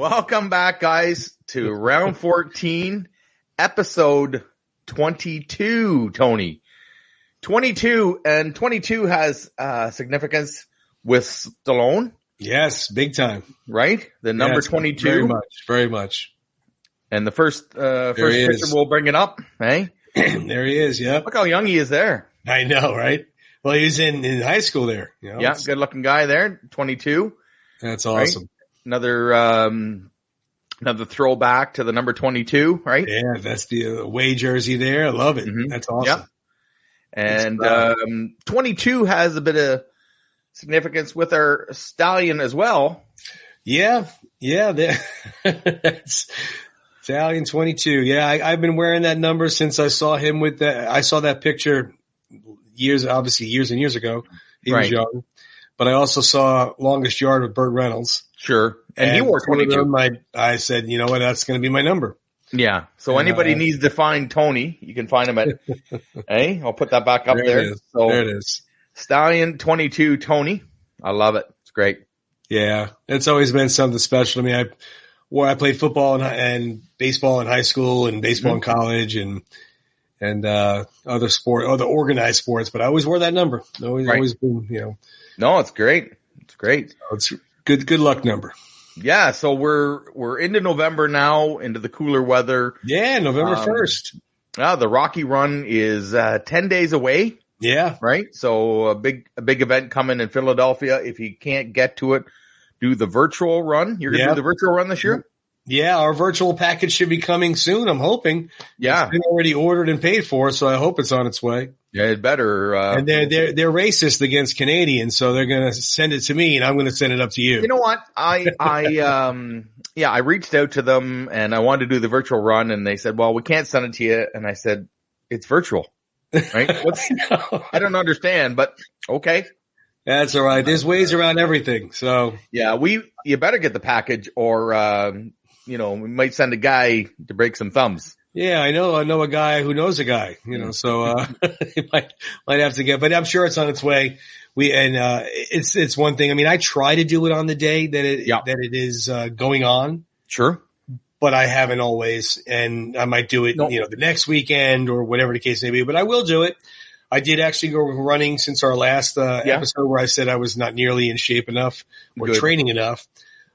Welcome back, guys, to round 14, episode 22, Tony. 22, and 22 has significance with Stallone. Yes, big time. Right? The number 22. Very much. And the first picture we'll bring it up, eh? There he is, yeah. Look how young he is there. I know, right? Well, he was in high school there. You know? Yeah, good-looking guy there, 22. That's awesome. Right? Another throwback to the number 22, right? Yeah, that's the away jersey there. I love it. Mm-hmm. That's awesome. Yeah. And 22 has a bit of significance with our stallion as well. Yeah. That's Stallion 22. Yeah, I've been wearing that number since I saw him with that. I saw that picture years and years ago. He was young. But I also saw Longest Yard with Burt Reynolds. Sure. And he wore 22. I said, you know what, that's going to be my number. Yeah. So anybody needs to find Tony, you can find him at, hey, I'll put that back up there. So there it is. Stallion 22 Tony. I love it. It's great. Yeah. It's always been something special to me. I played football and baseball in high school and baseball in college and other organized sports, but I always wore that number. Always been, you know. No, it's great. It's great. So it's good luck number. Yeah. So we're into November now, into the cooler weather. Yeah. November 1st. The Rocky Run is 10 days away. Yeah. Right. So a big event coming in Philadelphia. If you can't get to it, do the virtual run. You're going to do the virtual run this year? Yeah, our virtual package should be coming soon, I'm hoping. Yeah. It's been already ordered and paid for, so I hope it's on its way. Yeah, it better. And they're racist against Canadians, so they're going to send it to me, and I'm going to send it up to you. You know what? I reached out to them, and I wanted to do the virtual run, and they said, well, we can't send it to you. And I said, it's virtual, right? I don't understand, but okay. That's all right. There's ways around everything. So yeah, you better get the package or, we might send a guy to break some thumbs. Yeah, I know a guy who knows a guy, so, he might have to get, but I'm sure it's on its way. It's one thing. I mean, I try to do it on the day that it is, going on. Sure. But I haven't always, and I might do it, the next weekend or whatever the case may be, but I will do it. I did actually go running since our last episode where I said I was not nearly in shape enough or training enough.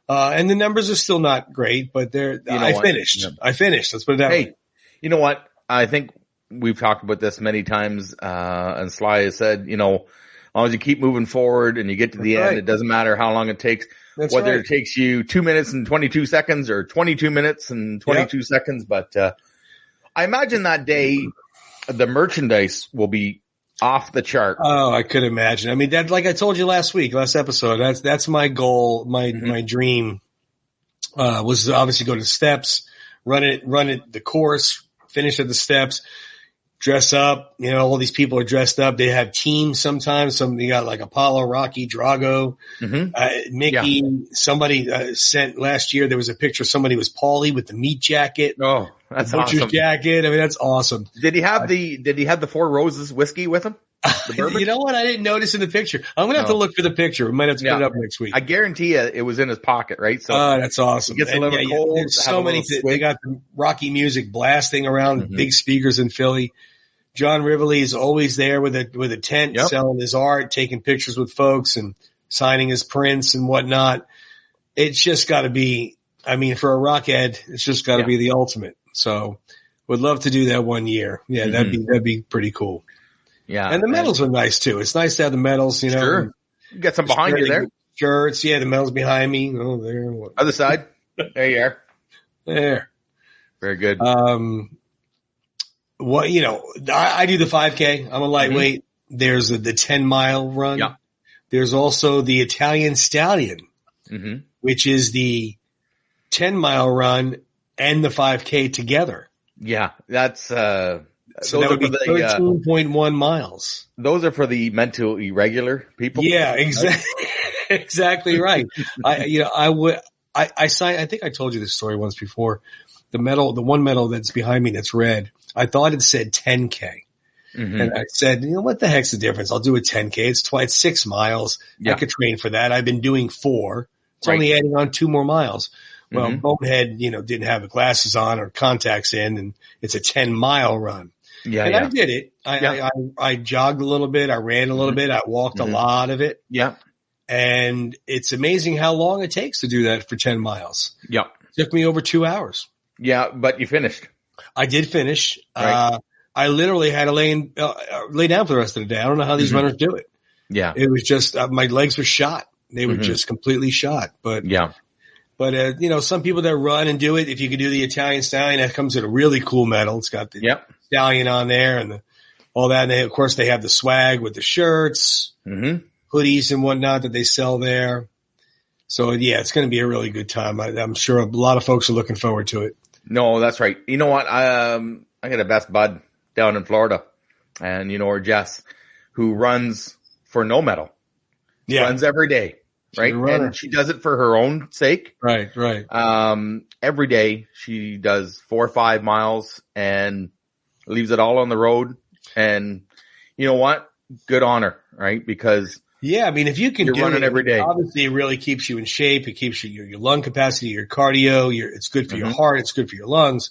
And the numbers are still not great, but I finished. Yeah. I finished. Let's put it that way. You know what? I think we've talked about this many times, and Sly has said, as long as you keep moving forward and you get to the end, it doesn't matter how long it takes, whether it takes you 2 minutes and 22 seconds or 22 minutes and 22 seconds. But, I imagine that day, the merchandise will be off the chart. Oh, I could imagine. I mean, that, like I told you last episode, that's my goal. My dream, was to obviously go to the steps, run it, the course, finish at the steps, dress up. All these people are dressed up. They have teams sometimes. You got like Apollo, Rocky, Drago, Mickey. Yeah. Somebody sent last year. There was a picture. Somebody was Paulie with the meat jacket. Oh, that's the butcher's awesome. jacket. I mean, that's awesome. Did he have the Four Roses whiskey with him? You know what? I didn't notice in the picture. I'm going to have to look for the picture. We might have to put it up next week. I guarantee you it was in his pocket, right? So that's awesome. He gets a little cold. There's so many. They got the Rocky music blasting around big speakers in Philly. John Rivoli is always there with a tent, selling his art, taking pictures with folks and signing his prints and whatnot. It's just got to be, I mean, for a rockhead, it's just got to be the ultimate. So would love to do that one year. Yeah, that'd be pretty cool. Yeah. And the medals are nice too. It's nice to have the medals, Sure. You got some behind you there. Shirts. Yeah, the medals behind me. Oh, there. Other side. There you are. There. Very good. I do the 5K. I'm a lightweight. There's the 10-mile run. Yeah. There's also the Italian Stallion, which is the 10-mile run and the 5K together. Yeah, that's so that would be 13.1 miles. Those are for the mentally irregular people. Yeah, exactly. Exactly right. I signed. I think I told you this story once before. The one medal that's behind me that's red. I thought it said 10K. And I said, what the heck's the difference? I'll do a 10K. It's 6 miles. Yeah. I could train for that. I've been doing 4. It's only adding on 2 more miles. Well, Bonehead, didn't have the glasses on or contacts in, and it's a 10-mile run. Yeah, and I did it. I jogged a little bit. I ran a little bit. I walked a lot of it. Yeah. And it's amazing how long it takes to do that for 10 miles. Yeah. It took me over 2 hours. Yeah, but you finished. I did finish. Right. I literally had to lay down for the rest of the day. I don't know how these runners do it. Yeah. It was just, my legs were shot. They were just completely shot. But some people that run and do it, if you could do the Italian Stallion, that comes with a really cool medal. It's got the stallion on there and all that. And of course, they have the swag with the shirts, hoodies and whatnot that they sell there. So, it's going to be a really good time. I'm sure a lot of folks are looking forward to it. No, that's right. You know what? I got a best bud down in Florida, and her Jess, who runs for no medal. Yeah. Runs every day. Right. And she does it for her own sake. Right. Every day she does 4 or 5 miles and leaves it all on the road. And you know what? Good on her, right? Because if you can do running it every day, obviously it really keeps you in shape. It keeps you your lung capacity, your cardio. It's good for your heart. It's good for your lungs,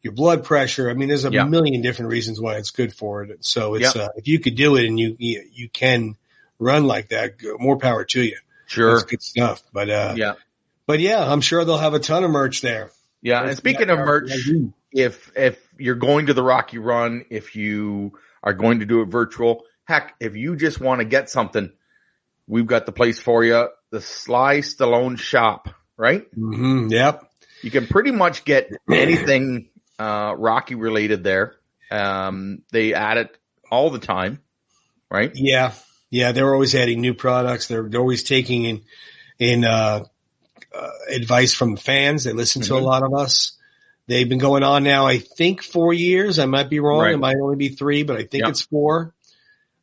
your blood pressure. I mean, there's a million different reasons why it's good for it. So it's if you could do it and you can run like that, more power to you. Sure. That's good stuff. But I'm sure they'll have a ton of merch there. Yeah. And speaking of merch, if you're going to the Rocky Run, if you are going to do it virtual, heck, if you just want to get something, we've got the place for you. The Sly Stallone shop, right? Mm-hmm. Yep. You can pretty much get anything, Rocky related there. They add it all the time, right? Yeah. Yeah, they're always adding new products. They're always taking in advice from fans. They listen to a lot of us. They've been going on now, I think 4 years. I might be wrong. Right. It might only be 3, but I think it's 4.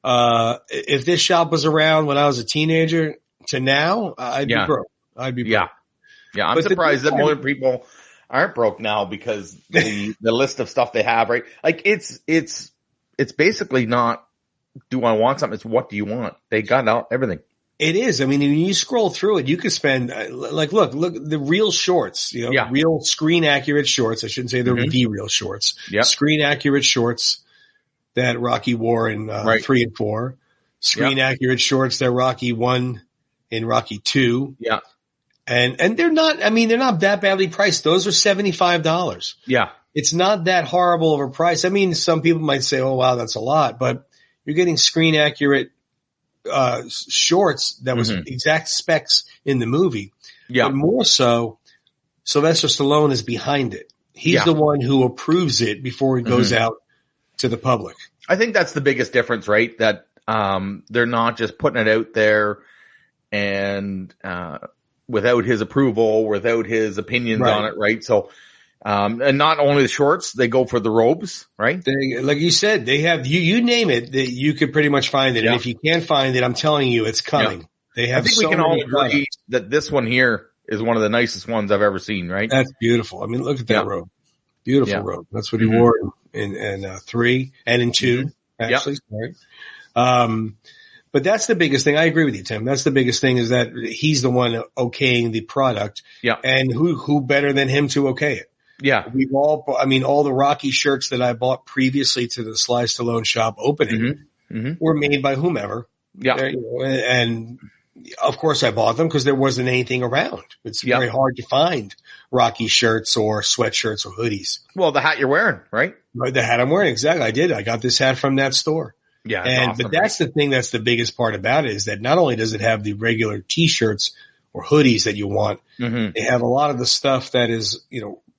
If this shop was around when I was a teenager to now, I'd be broke. Yeah. I'm surprised that more people aren't broke now because the list of stuff they have, right? Like it's basically not, do I want something? It's what do you want? They got everything. It is. I mean, when you scroll through it, you could spend look the real shorts, real screen accurate shorts. I shouldn't say they're the real shorts. Yeah. Screen accurate shorts that Rocky wore in 3 and 4. Screen accurate shorts that Rocky won in Rocky 2. Yeah. And they're not, they're not that badly priced. Those are $75. Yeah. It's not that horrible of a price. I mean, some people might say, oh, wow, that's a lot, but you're getting screen accurate shorts that was exact specs in the movie. Yeah. But more so, Sylvester Stallone is behind it. He's the one who approves it before it goes out to the public. I think that's the biggest difference, right? That they're not just putting it out there and without his approval, without his opinions on it, right? So and not only the shorts, they go for the robes, right? Like you said, they have, you name it, you could pretty much find it. Yeah. And if you can't find it, I'm telling you, it's coming. Yeah. They have I think we can all agree that this one here is one of the nicest ones I've ever seen, right? That's beautiful. I mean, look at that robe. Beautiful robe. That's what he wore in 3 and in 2, actually. Sorry. But that's the biggest thing. I agree with you, Tim. That's the biggest thing is that he's the one okaying the product. Yeah. And who better than him to okay it? Yeah. We've all the Rocky shirts that I bought previously to the Sly Stallone shop opening were made by whomever. Yeah. And of course I bought them because there wasn't anything around. It's very hard to find Rocky shirts or sweatshirts or hoodies. Well, the hat you're wearing, right? The hat I'm wearing. Exactly. I did. I got this hat from that store. Yeah. Awesome, but that's the thing. That's the biggest part about it is that not only does it have the regular t-shirts or hoodies that you want, they have a lot of the stuff that is,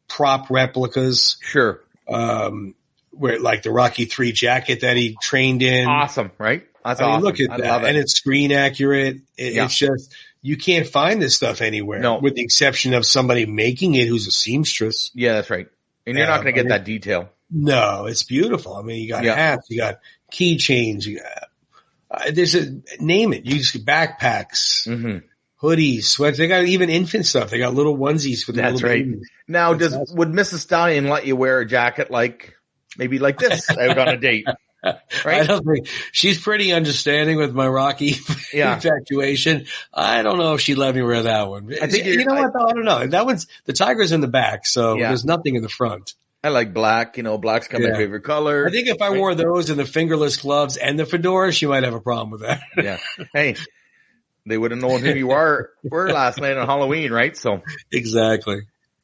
prop replicas. Sure. Where like the Rocky 3 jacket that he trained in. Awesome, right? That's awesome. Look at that. And it's screen accurate. It's just, you can't find this stuff anywhere. No. With the exception of somebody making it who's a seamstress. Yeah, that's right. And you're not going to get that detail. No, it's beautiful. I mean, you got hats, you got keychains, you got, name it. You just get backpacks. Hoodies, sweats. They got even infant stuff. They got little onesies for the little babies. Now, would Mrs. Stallion let you wear a jacket maybe like this out on a date? Right? I don't think she's pretty understanding with my Rocky infatuation. I don't know if she'd let me wear that one. I think you know what though? I don't know. That one's the tiger's in the back, so there's nothing in the front. I like black. Black's kind of my favorite color. I think if I wore those and the fingerless gloves and the fedora, she might have a problem with that. Yeah. Hey, they would have known who you were last night on Halloween, right? So exactly.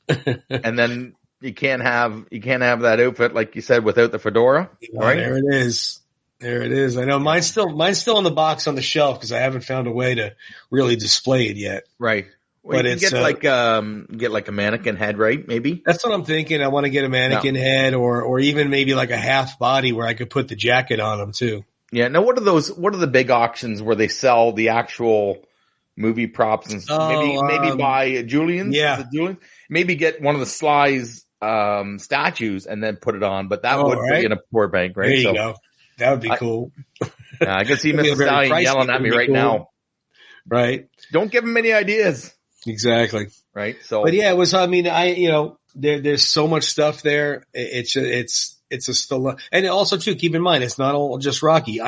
And then you can't have that outfit like you said without the fedora. Right? There it is. There it is. I know mine's still in the box on the shelf because I haven't found a way to really display it yet. Right. Well, but you get like a mannequin head, right? Maybe that's what I'm thinking. I want to get a mannequin head, or even maybe like a half body where I could put the jacket on them too. Yeah. Now, what are the big auctions where they sell the actual movie props and maybe buy Julian's? Yeah. Julian? Maybe get one of the Sly's statues and then put it on, but that would be in a poor bank, right? There you go. That would be cool. I can see Mrs. Stallion yelling at me right now. Right. Don't give him any ideas. Exactly. Right. So, but yeah, it was, there's so much stuff there. It's a still, and also too, keep in mind, it's not all just Rocky.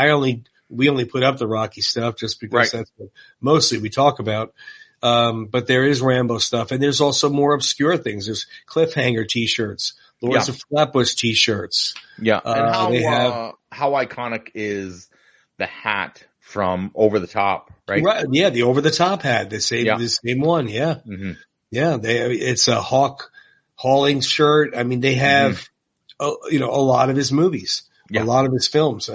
We only put up the Rocky stuff just because that's what mostly we talk about. But there is Rambo stuff, and there's also more obscure things. There's Cliffhanger t-shirts, Lords of Flatbush t-shirts. Yeah. And how iconic is the hat from Over the Top, right? Right. Yeah. The Over the Top hat, the same one. Yeah. Mm-hmm. Yeah. It's a Hawk Hauling shirt. I mean, they have, a lot of his movies, a lot of his films,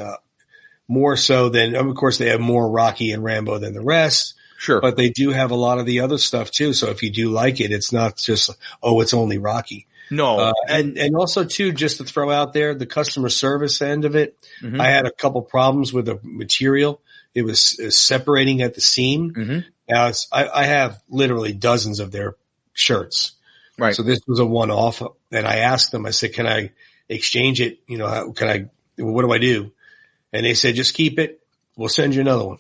more so than, of course, they have more Rocky and Rambo than the rest. Sure. But they do have a lot of the other stuff too. So if you do like it, it's not just, it's only Rocky. No. And also too, just to throw out there, the customer service end of it, I had a couple problems with the material. It was separating at the seam. Mm-hmm. Now I have literally dozens of their shirts. Right. So this was a one-off, and I asked them, I said, can I exchange it? What do I do? And they said, just keep it. We'll send you another one.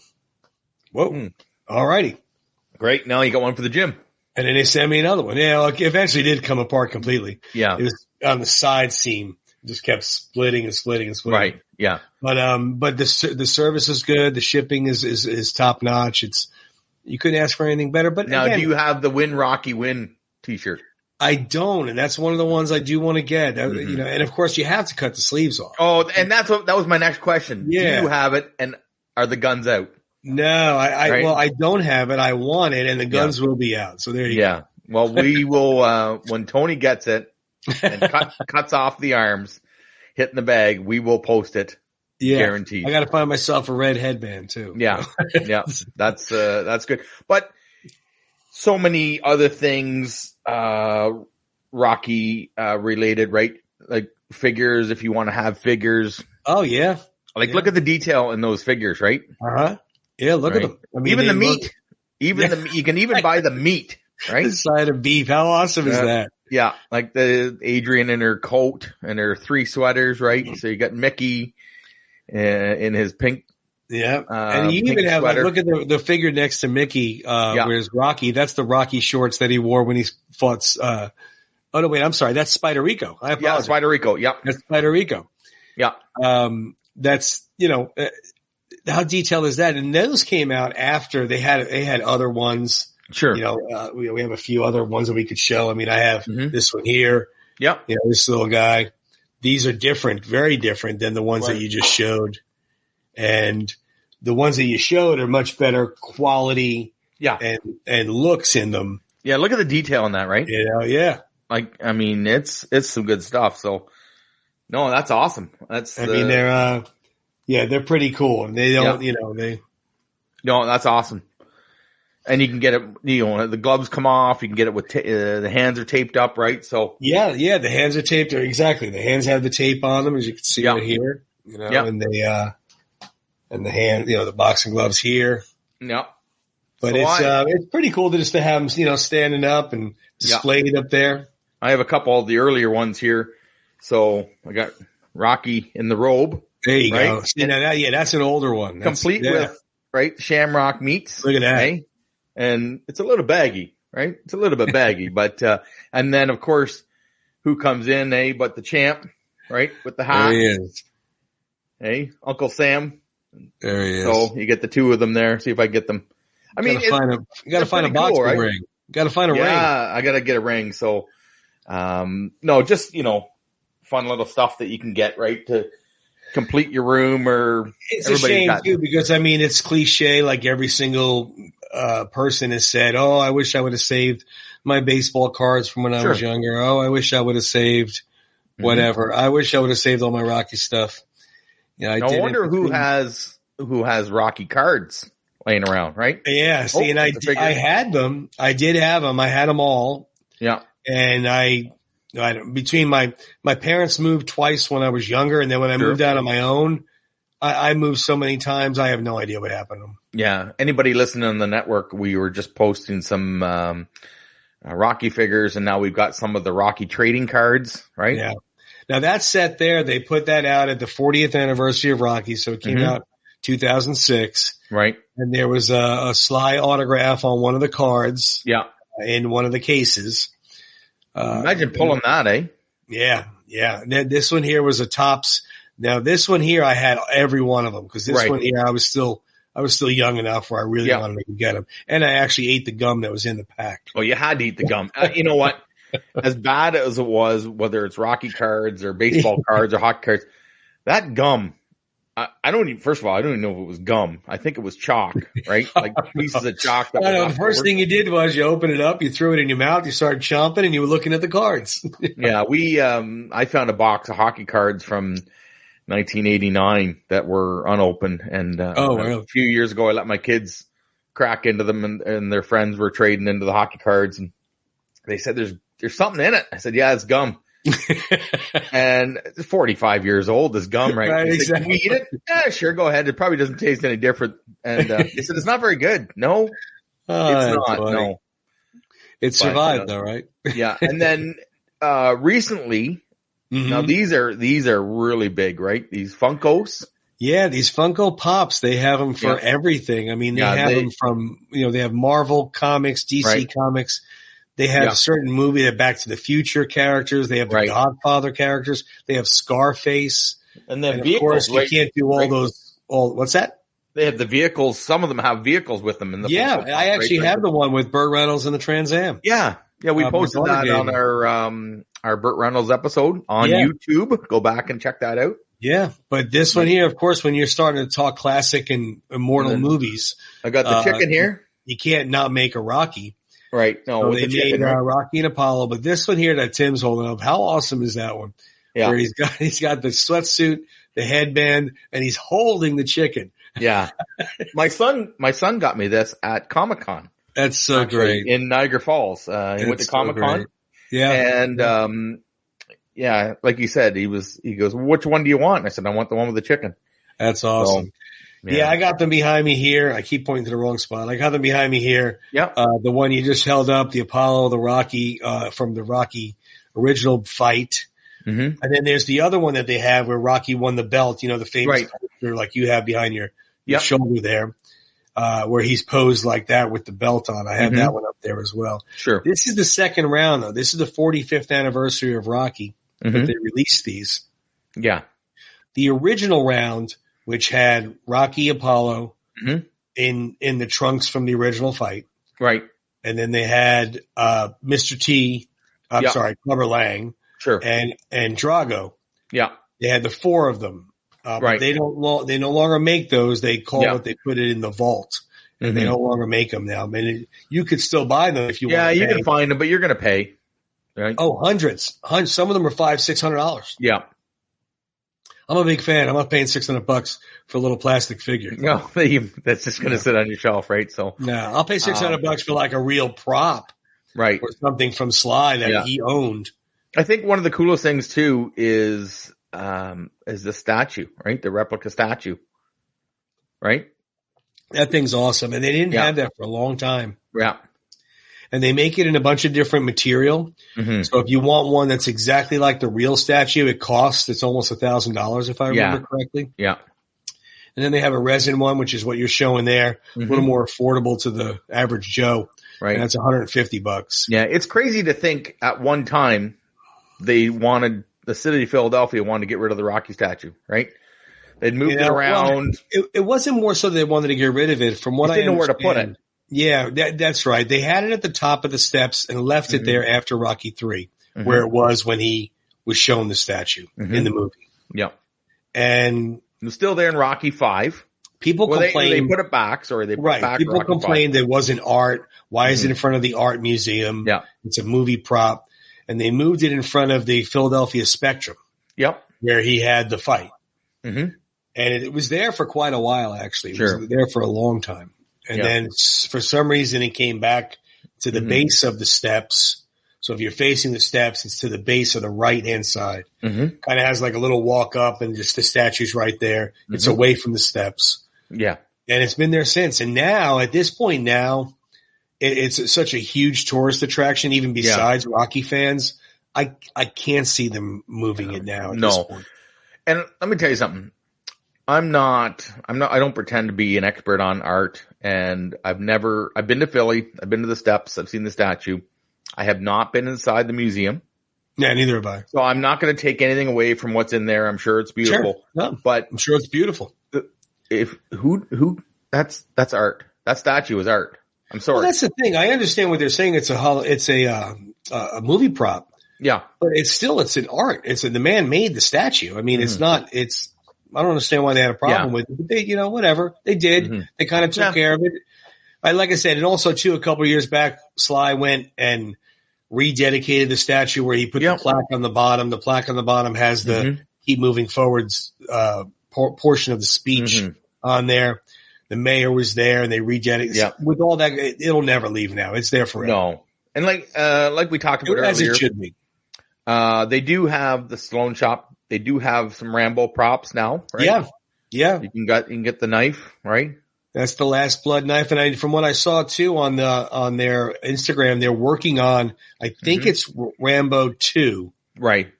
Whoa. All righty. Great. Now you got one for the gym. And then they sent me another one. Yeah. Eventually did come apart completely. Yeah. It was on the side seam. It just kept splitting and splitting and splitting. Right. Yeah. But the service is good. The shipping is top notch. You couldn't ask for anything better. But now, again, do you have the Win Rocky Win t-shirt? I don't, and that's one of the ones I do want to get. And of course you have to cut the sleeves off. Oh, and that was my next question. Yeah. Do you have it, and are the guns out? No, I don't have it. I want it, and the guns will be out. So there you go. Yeah. Well, we will when Tony gets it and cuts off the arms, hitting the bag, we will post it. Yeah. Guaranteed. I got to find myself a red headband too. Yeah. Yeah. That's good. But so many other things, Rocky, related, right? Like figures, if you want to have figures. Oh yeah. Look at the detail in those figures, right? Uh-huh. Yeah. Look at them. I mean, even the meat, you can even buy the meat, right? The side of beef. How awesome is that? Yeah. Like the Adrian in her coat and her 3 sweaters, right? So you got Mickey in his pink. Yeah. And you even have, look at the figure next to Mickey, where's Rocky. That's the Rocky shorts that he wore when he fought, oh no, wait, I'm sorry. That's Spider Rico. I apologize. Yeah, Spider Rico. Yep. That's Spider Rico. Yeah. That's, how detailed is that? And those came out after they had other ones. Sure. We have a few other ones that we could show. I mean, I have this one here. Yeah. This little guy. These are different, very different than the ones that you just showed. And the ones that you showed are much better quality. Yeah. And looks in them. Yeah. Look at the detail in that, right? Yeah. It's some good stuff. So no, that's awesome. They're pretty cool. And they don't, No, that's awesome. And you can get it, the gloves come off. You can get it with, the hands are taped up, right? So. Yeah. The hands are taped. Exactly. The hands have the tape on them, as you can see right here, and and the hand, the boxing gloves here. Yeah. But it's pretty cool just to have them, standing up and displayed up there. I have a couple of the earlier ones here. So I got Rocky in the robe. There you go. See, that's an older one. Complete with, right, Shamrock meats. Look at that. Right? And it's a little baggy, right? It's a little bit baggy, but, and then of course, who comes in, but the champ, right? With the hat. There he is. Hey, Uncle Sam. There he is. So you get the two of them there. See if I get them. I mean, you got to find a boxing right? ring. Got to find a ring. Yeah, I got to get a ring. So, no, just, fun little stuff that you can get, right, to complete your room or it's a shame too, because I mean, it's cliche. Like every single, person has said, oh, I wish I would have saved my baseball cards from when I was younger. Oh, I wish I would have saved whatever. I wish I would have saved all my Rocky stuff. Yeah. I wonder who has Rocky cards laying around, right? Yeah. See, and I had them. I did have them. I had them all. Yeah. And between my parents moved twice when I was younger. And then when I moved out on my own, I moved so many times. I have no idea what happened to them. Yeah. Anybody listening on the network, we were just posting some, Rocky figures, and now we've got some of the Rocky trading cards, right? Yeah. Now that set there, they put that out at the 40th anniversary of Rocky. So it came out 2006. Right. And there was a Sly autograph on one of the cards. Yeah. In one of the cases. Imagine pulling that, eh? Yeah. Yeah. This one here was a Topps. Now this one here, I had every one of them because this one here, I was still young enough where I really wanted to get them. And I actually ate the gum that was in the pack. Oh, you had to eat the gum. You know what? As bad as it was, whether it's Rocky cards or baseball cards or hockey cards, that gum, first of all, I don't even know if it was gum. I think it was chalk, right? Like pieces of chalk. The first thing you did was you opened it up, you threw it in your mouth, you started chomping, and you were looking at the cards. Yeah, I found a box of hockey cards from 1989 that were unopened. And a few years ago, I let my kids crack into them, and their friends were trading into the hockey cards, and they said, there's something in it. I said, yeah, it's gum. And it's 45 years old, this gum, right? Right, exactly. Said, can we eat it? Yeah, sure, go ahead. It probably doesn't taste any different. And they said, it's not very good. No, it's not. Funny. No. It survived though, right? Yeah. And then recently, now these are really big, right? These Funkos. Yeah, these Funko Pops, they have them for everything. I mean, they have them from, they have Marvel comics, DC comics. They have certain movie, that Back to the Future characters. They have the Godfather characters. They have Scarface. And then vehicles, of course, you can't do all those. What's that? They have the vehicles. Some of them have vehicles with them. In the I actually have the one with Burt Reynolds and the Trans Am. Yeah. Yeah, we posted that on our Burt Reynolds episode on YouTube. Go back and check that out. Yeah, but this one here, of course, when you're starting to talk classic and immortal movies. I got the chicken here. You can't not make a Rocky. Right. No, so they made Rocky and Apollo, but this one here that Tim's holding up, how awesome is that one? Yeah. Where he's got the sweatsuit, the headband, and he's holding the chicken. Yeah. My son got me this at Comic-Con. That's so great. In Niagara Falls. He went to Comic-Con. Yeah. And, like you said, he goes, which one do you want? And I said, I want the one with the chicken. That's awesome. So, yeah, I got them behind me here. I keep pointing to the wrong spot. I got them behind me here. Yeah. The one you just held up, the Apollo, the Rocky, from the Rocky original fight. Mm-hmm. And then there's the other one that they have where Rocky won the belt, the famous picture like you have behind your shoulder there, where he's posed like that with the belt on. I have that one up there as well. Sure. This is the second round though. This is the 45th anniversary of Rocky that they released these. Yeah. The original round, which had Rocky Apollo in the trunks from the original fight. Right. And then they had Mr. T, Clubber Lang. Sure. And Drago. Yeah. They had the four of them. But they no longer make those. They call it, they put it in the vault. And they no longer make them now. I mean, you could still buy them if you want to. Yeah, you can find them, but you're going to pay. Right? Oh, hundreds. Some of them are $500-$600. Yeah. I'm a big fan. I'm not paying $600 for a little plastic figure. No, that's just going to sit on your shelf, right? So no, I'll pay $600 for like a real prop, right, or something from Sly that he owned. I think one of the coolest things too is the statue, right? The replica statue, right? That thing's awesome, and they didn't have that for a long time. Yeah. And they make it in a bunch of different material. Mm-hmm. So if you want one that's exactly like the real statue, it's almost $1,000 if I remember correctly. Yeah. And then they have a resin one, which is what you're showing there, a little more affordable to the average Joe. Right. And that's $150. Yeah. It's crazy to think at one time the city of Philadelphia wanted to get rid of the Rocky statue, right? They'd moved it around. Well, it wasn't more so they wanted to get rid of it. From what I understand, didn't know where to put it. Yeah, that's right. They had it at the top of the steps and left it there after Rocky III, where it was when he was shown the statue in the movie. Yeah. And it was still there in Rocky V. People complained. They put it back. Sorry, they put it back. People complained it wasn't art. Why is it in front of the art museum? Yeah. It's a movie prop. And they moved it in front of the Philadelphia Spectrum. Yep. Where he had the fight. Mm-hmm. And it was there for quite a while, actually. It was there for a long time. And then for some reason it came back to the base of the steps. So if you're facing the steps, it's to the base of the right-hand side. Kind of has like a little walk up and just the statue's right there. It's away from the steps. Yeah. And it's been there since. And now, at this point now, it's such a huge tourist attraction, even besides Rocky fans. I can't see them moving it now at this point. And let me tell you something. I don't pretend to be an expert on art. And I've been to Philly. I've been to the steps. I've seen the statue. I have not been inside the museum. Yeah, neither have I. So I'm not going to take anything away from what's in there. I'm sure it's beautiful. Sure. No, but I'm sure it's beautiful. That's art. That statue is art. I'm sorry. Well, that's the thing. I understand what they're saying. It's a movie prop. Yeah. But it's an art. The man made the statue. I mean, I don't understand why they had a problem with it, but they, whatever they did, they kind of took care of it. Like I said, and also too, a couple of years back, Sly went and rededicated the statue where he put the plaque on the bottom. The plaque on the bottom has the keep moving forwards, portion of the speech on there. The mayor was there and they rededicated. Yeah. With all that, it'll never leave now. It's there forever. No. And like we talked about earlier. As it should be. They do have the Stone Shop. They do have some Rambo props now, right? Yeah. Yeah. You can get the knife, right? That's the Last Blood knife. And from what I saw too on their Instagram, they're working on, I think it's Rambo 2. Right.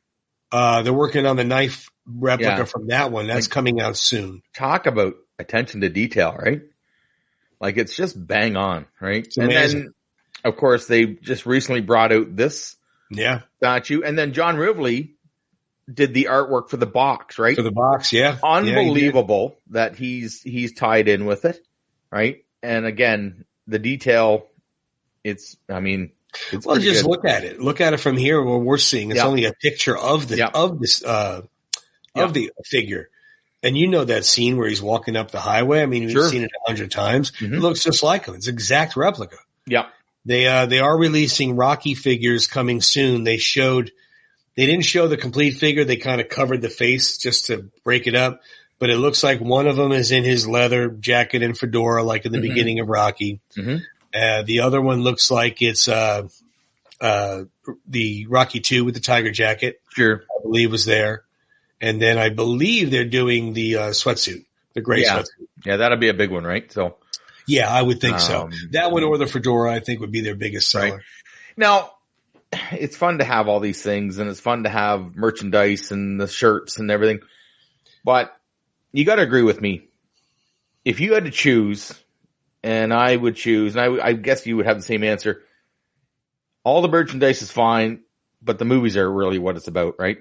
They're working on the knife replica from that one. That's coming out soon. Talk about attention to detail, right? Like it's just bang on, right? And then, of course, they just recently brought out this statue. And then John Rivley did the artwork for the box, right? For the box, yeah. Unbelievable that he's tied in with it, right? And again, the detail, it's just look at it. Look at it from here where we're seeing. It's only a picture of the figure. And you know that scene where he's walking up the highway. I mean, we've seen it 100 times. It looks just like him. It's an exact replica. Yeah. They are releasing Rocky figures coming soon. They didn't show the complete figure. They kind of covered the face just to break it up. But it looks like one of them is in his leather jacket and fedora, like in the beginning of Rocky. The other one looks like it's the Rocky 2 with the tiger jacket. Sure. I believe was there. And then I believe they're doing the sweatsuit, the gray sweatsuit. Yeah, that'll be a big one, right? So, yeah, I would think so. That one or the fedora, I think, would be their biggest seller. Right. Now, it's fun to have all these things, and it's fun to have merchandise and the shirts and everything. But you got to agree with me. If you had to choose, and I would choose, and I guess you would have the same answer. All the merchandise is fine, but the movies are really what it's about, right?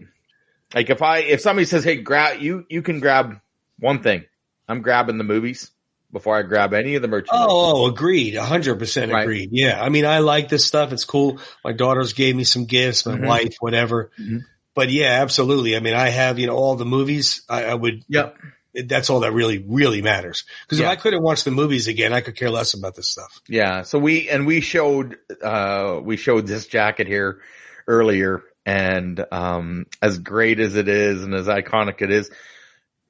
Like if somebody says, "Hey, you can grab one thing," I'm grabbing the movies before I grab any of the merchandise. Oh, agreed. 100% agreed. Yeah. I mean, I like this stuff. It's cool. My daughters gave me some gifts, my wife, whatever. But yeah, absolutely. I mean, I have, all the movies. I would. Yep. That's all that really, really matters. Because if I couldn't watch the movies again, I could care less about this stuff. Yeah. So we showed this jacket here earlier. And as great as it is and as iconic it is,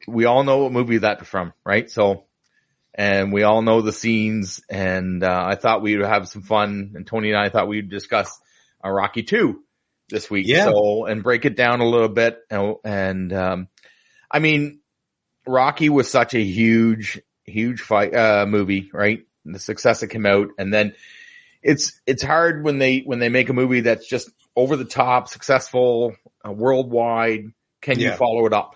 we all know what movie that's from, right? So, and we all know the scenes. And I thought we would have some fun. And Tony and I thought we'd discuss Rocky 2 this week. Yeah. So, and break it down a little bit. And I mean, Rocky was such a huge fight movie, right? The success that came out, and then it's hard when they make a movie that's just over the top, successful, worldwide. Can you follow it up?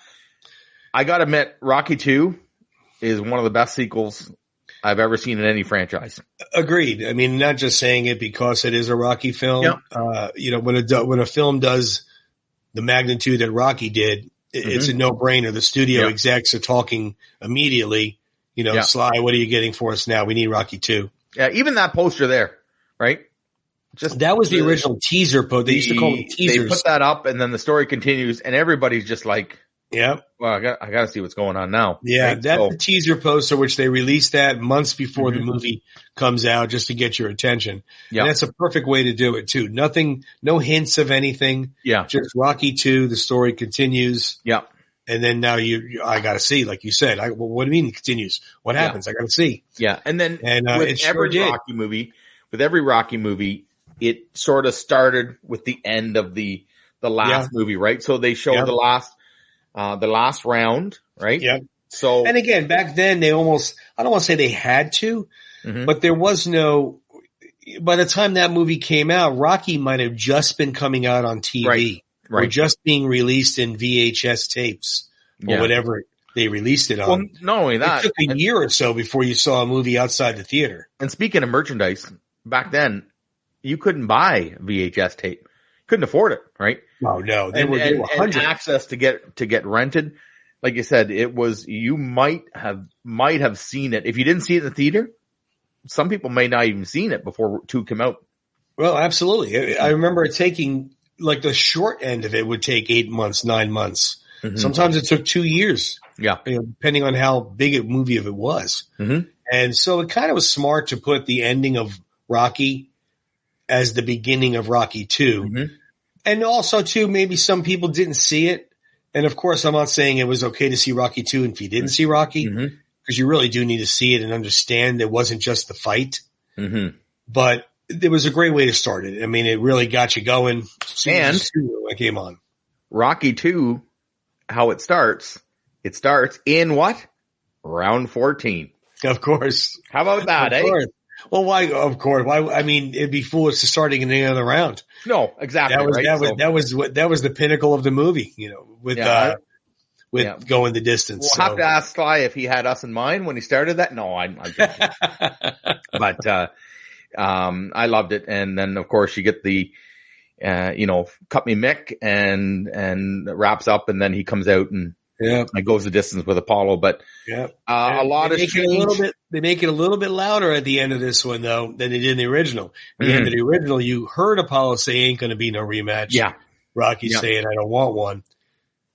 I gotta admit, Rocky 2 is one of the best sequels I've ever seen in any franchise. Agreed. I mean, not just saying it because it is a Rocky film. When a film does the magnitude that Rocky did, it's a no-brainer. The studio execs are talking immediately. Sly, what are you getting for us now? We need Rocky 2. Yeah, even that poster there, right? Just that was the original teaser poster. They used to call them teasers. They put that up, and then the story continues, and everybody's just like, "Yeah, well, I got to see what's going on now." Yeah, right? That's the teaser poster, which they released that months before the movie comes out, just to get your attention. Yeah, and that's a perfect way to do it too. No hints of anything. Yeah, just Rocky 2. The story continues. Yeah. And then now I got to see, like you said. What do you mean it continues? What happens? I got to see. Yeah, and then with every Rocky movie, it sort of started with the end of the last movie, right? So they showed the last round, right? Yeah. So and again, back then they almost, I don't want to say they had to, but there was no. By the time that movie came out, Rocky might have just been coming out on TV. Right. Or just being released in VHS tapes or whatever they released it on. Well, not only that. It took a year or so before you saw a movie outside the theater. And speaking of merchandise, back then, you couldn't buy VHS tape. Couldn't afford it, right? Oh, no. They were and access to get rented. Like you said, it was, you might have seen it. If you didn't see it in the theater, some people may not even seen it before 2 came out. Well, absolutely. I remember it taking, like the short end of it would take 8 months, 9 months. Sometimes it took 2 years. Yeah. Depending on how big a movie it was. And so it kind of was smart to put the ending of Rocky as the beginning of Rocky 2. And also too, maybe some people didn't see it. And of course, I'm not saying it was okay to see Rocky 2 if you didn't see Rocky, because you really do need to see it and understand it wasn't just the fight. But it was a great way to start it. I mean, it really got you going. And it came on. Rocky 2, how it starts in what? Round 14. Of course. How about that, of course. Well, why? Of course. Why? I mean, it'd be foolish to starting in any other round. No, exactly. That was the pinnacle of the movie. With going the distance. We'll have to ask Sly if he had us in mind when he started that. No, I'm joking. But I loved it. And then of course you get the, cut me Mick and wraps up, and then he comes out and goes the distance with Apollo. But a lot of they make it a little bit louder at the end of this one though than they did in the original. At the end of the original, you heard Apollo say ain't going to be no rematch. Yeah. Rocky saying I don't want one,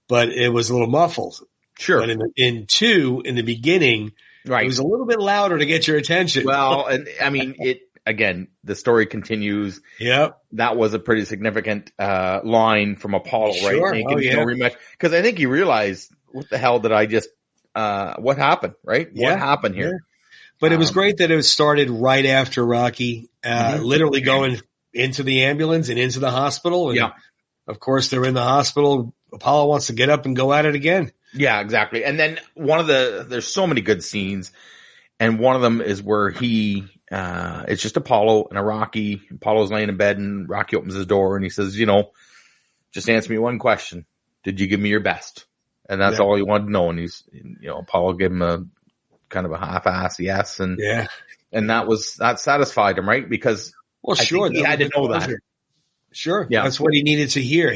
but it was a little muffled. Sure. But in 2, in the beginning, it was a little bit louder to get your attention. Well, and I mean again, the story continues. Yep. That was a pretty significant line from Apollo, right? No rematch. Because I think he realized, what the hell did I just what happened, right? What happened here? Yeah. But it was great that it started right after Rocky, literally going into the ambulance and into the hospital. And of course, they're in the hospital. Apollo wants to get up and go at it again. Yeah, exactly. And then there's so many good scenes. And one of them is where it's just Apollo and a Rocky. Apollo's laying in bed and Rocky opens his door and he says, just answer me one question. Did you give me your best? And that's all he wanted to know. And Apollo gave him a kind of a half-ass yes. And that satisfied him, right? Because he had to know that. Sure. Yeah. That's what he needed to hear.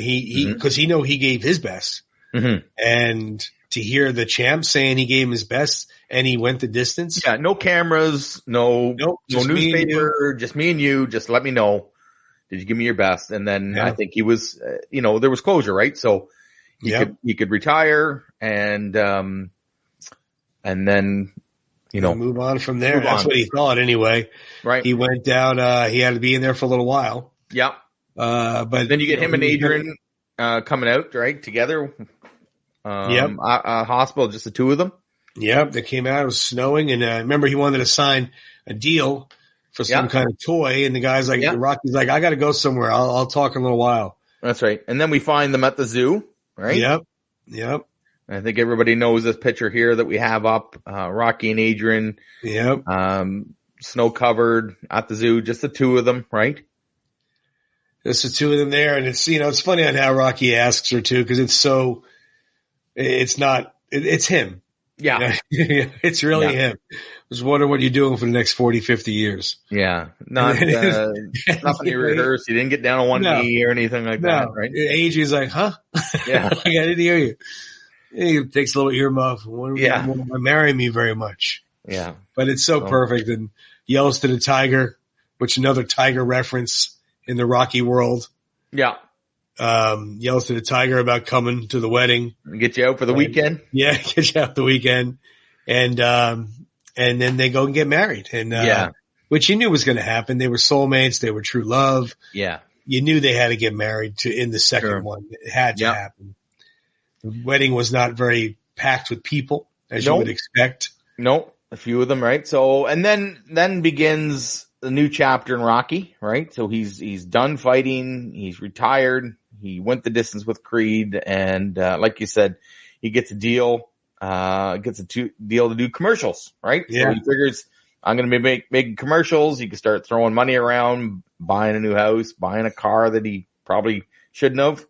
Cause he gave his best. And to hear the champ saying he gave him his best and he went the distance. Yeah. No cameras, no newspaper, just me and you. Just let me know. Did you give me your best? And then I think he was, there was closure, right? So he could retire and then, move on from there. That's what he thought anyway. Right. He went down, he had to be in there for a little while. Yeah. But then you get him and Adrian, coming out, right? Together. A hospital, just the two of them. Yep. They came out, it was snowing. And, remember he wanted to sign a deal for some kind of toy. And the guy's like, Rocky's like, I got to go somewhere. I'll talk in a little while. That's right. And then we find them at the zoo, right? Yep. I think everybody knows this picture here that we have up, Rocky and Adrian. Yep. Snow covered at the zoo, just the two of them, right? Just the two of them there. And it's, it's funny on how Rocky asks her too, because it's him. Yeah. It's really him. I was wondering what you're doing for the next 40, 50 years. Yeah. Nothing you rehearsed. You didn't get down on one knee or anything like that, right? Adrian's like, huh? Yeah. I didn't hear you. He takes a little earmuff. Marry me very much. Yeah. But it's so perfect, and yells to the tiger, which another tiger reference in the Rocky world. Yeah. Yells to the tiger about coming to the wedding. Get you out for the weekend. Yeah, get you out the weekend. And then they go and get married. And, which you knew was going to happen. They were soulmates. They were true love. Yeah. You knew they had to get married in the second one. It had to happen. The wedding was not very packed with people, as you would expect. Nope. A few of them, right? So, and then begins the new chapter in Rocky, right? So he's done fighting. He's retired. He went the distance with Creed. And, like you said, he gets a deal, deal to do commercials, right? Yeah. So he figures, I'm going to be making commercials. He can start throwing money around, buying a new house, buying a car that he probably shouldn't have,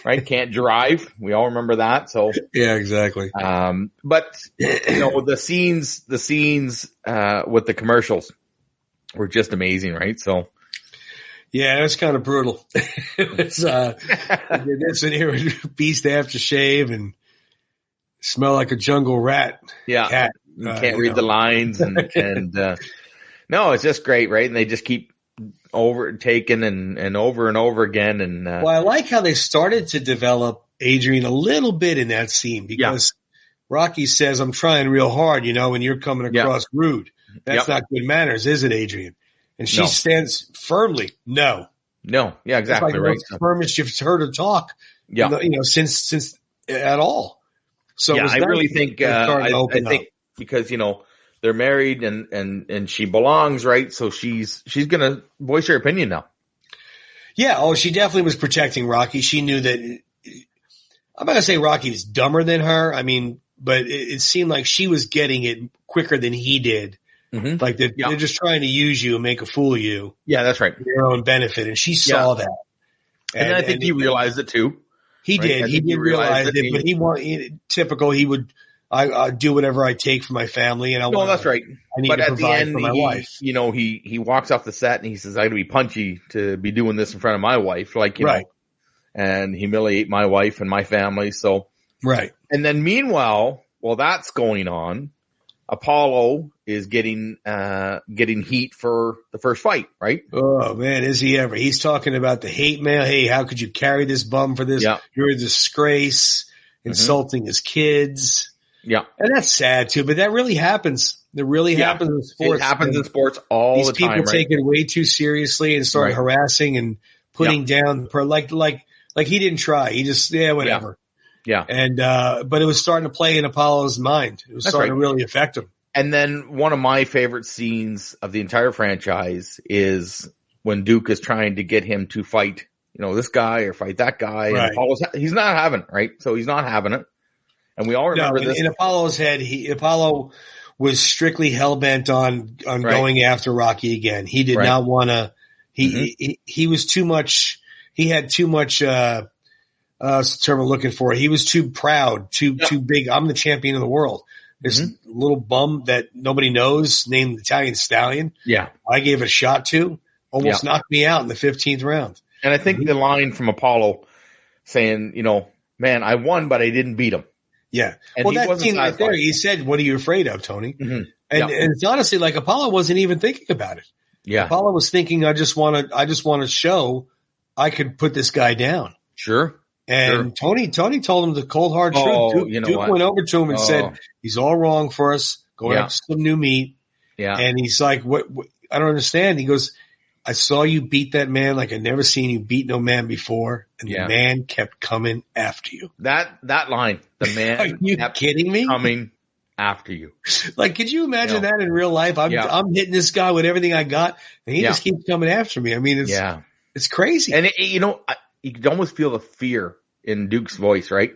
right? Can't drive. We all remember that. So yeah, exactly. But the scenes with the commercials were just amazing, right? So yeah, it was kind of brutal. It's this in here with Beast aftershave and smell like a jungle rat. Yeah. Cat. You can't read the lines and no, it's just great, right? And they just keep overtaken and over again. And well, I like how they started to develop Adrian a little bit in that scene because Rocky says, "I'm trying real hard, and you're coming across rude. That's not good manners, is it, Adrian?" And she stands firmly, no. Yeah, exactly, it's like right. the firmest you've heard her talk, since at all. So I really think I think because they're married and she belongs, right? So she's gonna voice her opinion now. Yeah, she definitely was protecting Rocky. She knew that. I'm not gonna say Rocky is dumber than her. I mean, but it seemed like she was getting it quicker than he did. Mm-hmm. Like they're just trying to use you and make a fool of you. Yeah, that's right. For their own benefit, and she saw that. And I think he realized it too. He did. He did realize it, but he would. I do whatever I take for my family, and that's right. I need to provide for my wife. He walks off the set and he says, "I got to be punchy to be doing this in front of my wife, and humiliate my wife and my family." So right. And then meanwhile, while that's going on, Apollo is getting heat for the first fight, right? Oh man, is he ever? He's talking about the hate mail. Hey, how could you carry this bum for this? Yeah. You're a disgrace, insulting his kids. Yeah. And that's sad too, but that really happens. It really happens in sports. It happens in sports all the time. These people take it way too seriously and start harassing and putting down like he didn't try. He just, whatever. Yeah. And, but it was starting to play in Apollo's mind. It was starting to really affect him. And then one of my favorite scenes of the entire franchise is when Duke is trying to get him to fight, this guy or fight that guy. Right. And Apollo's, he's not having it, right? So he's not having it. And we all remember this. In Apollo's head, Apollo was strictly hell-bent on going after Rocky again. He did not want to, he was too much, he had too much, what's the term I'm looking for? He was too proud, too big. I'm the champion of the world. This little bum that nobody knows named Italian Stallion. Yeah. I gave it a shot to, almost knocked me out in the 15th round. And I think the line from Apollo saying, man, I won, but I didn't beat him. Yeah. And that scene right there, he said, "What are you afraid of, Tony?" Mm-hmm. And it's honestly like Apollo wasn't even thinking about it. Yeah. Apollo was thinking, I just want to show I could put this guy down. Sure. And Tony told him the cold hard truth. Duke went over to him and said, "He's all wrong for us. Going up to some new meat." Yeah. And he's like, what? I don't understand. He goes, "I saw you beat that man like I never seen you beat no man before, and the man kept coming after you." That line, the man Are you kept kidding me? coming after you. Like, could you imagine that in real life? I'm hitting this guy with everything I got, and he just keeps coming after me. I mean, it's crazy. And you could almost feel the fear in Duke's voice, right?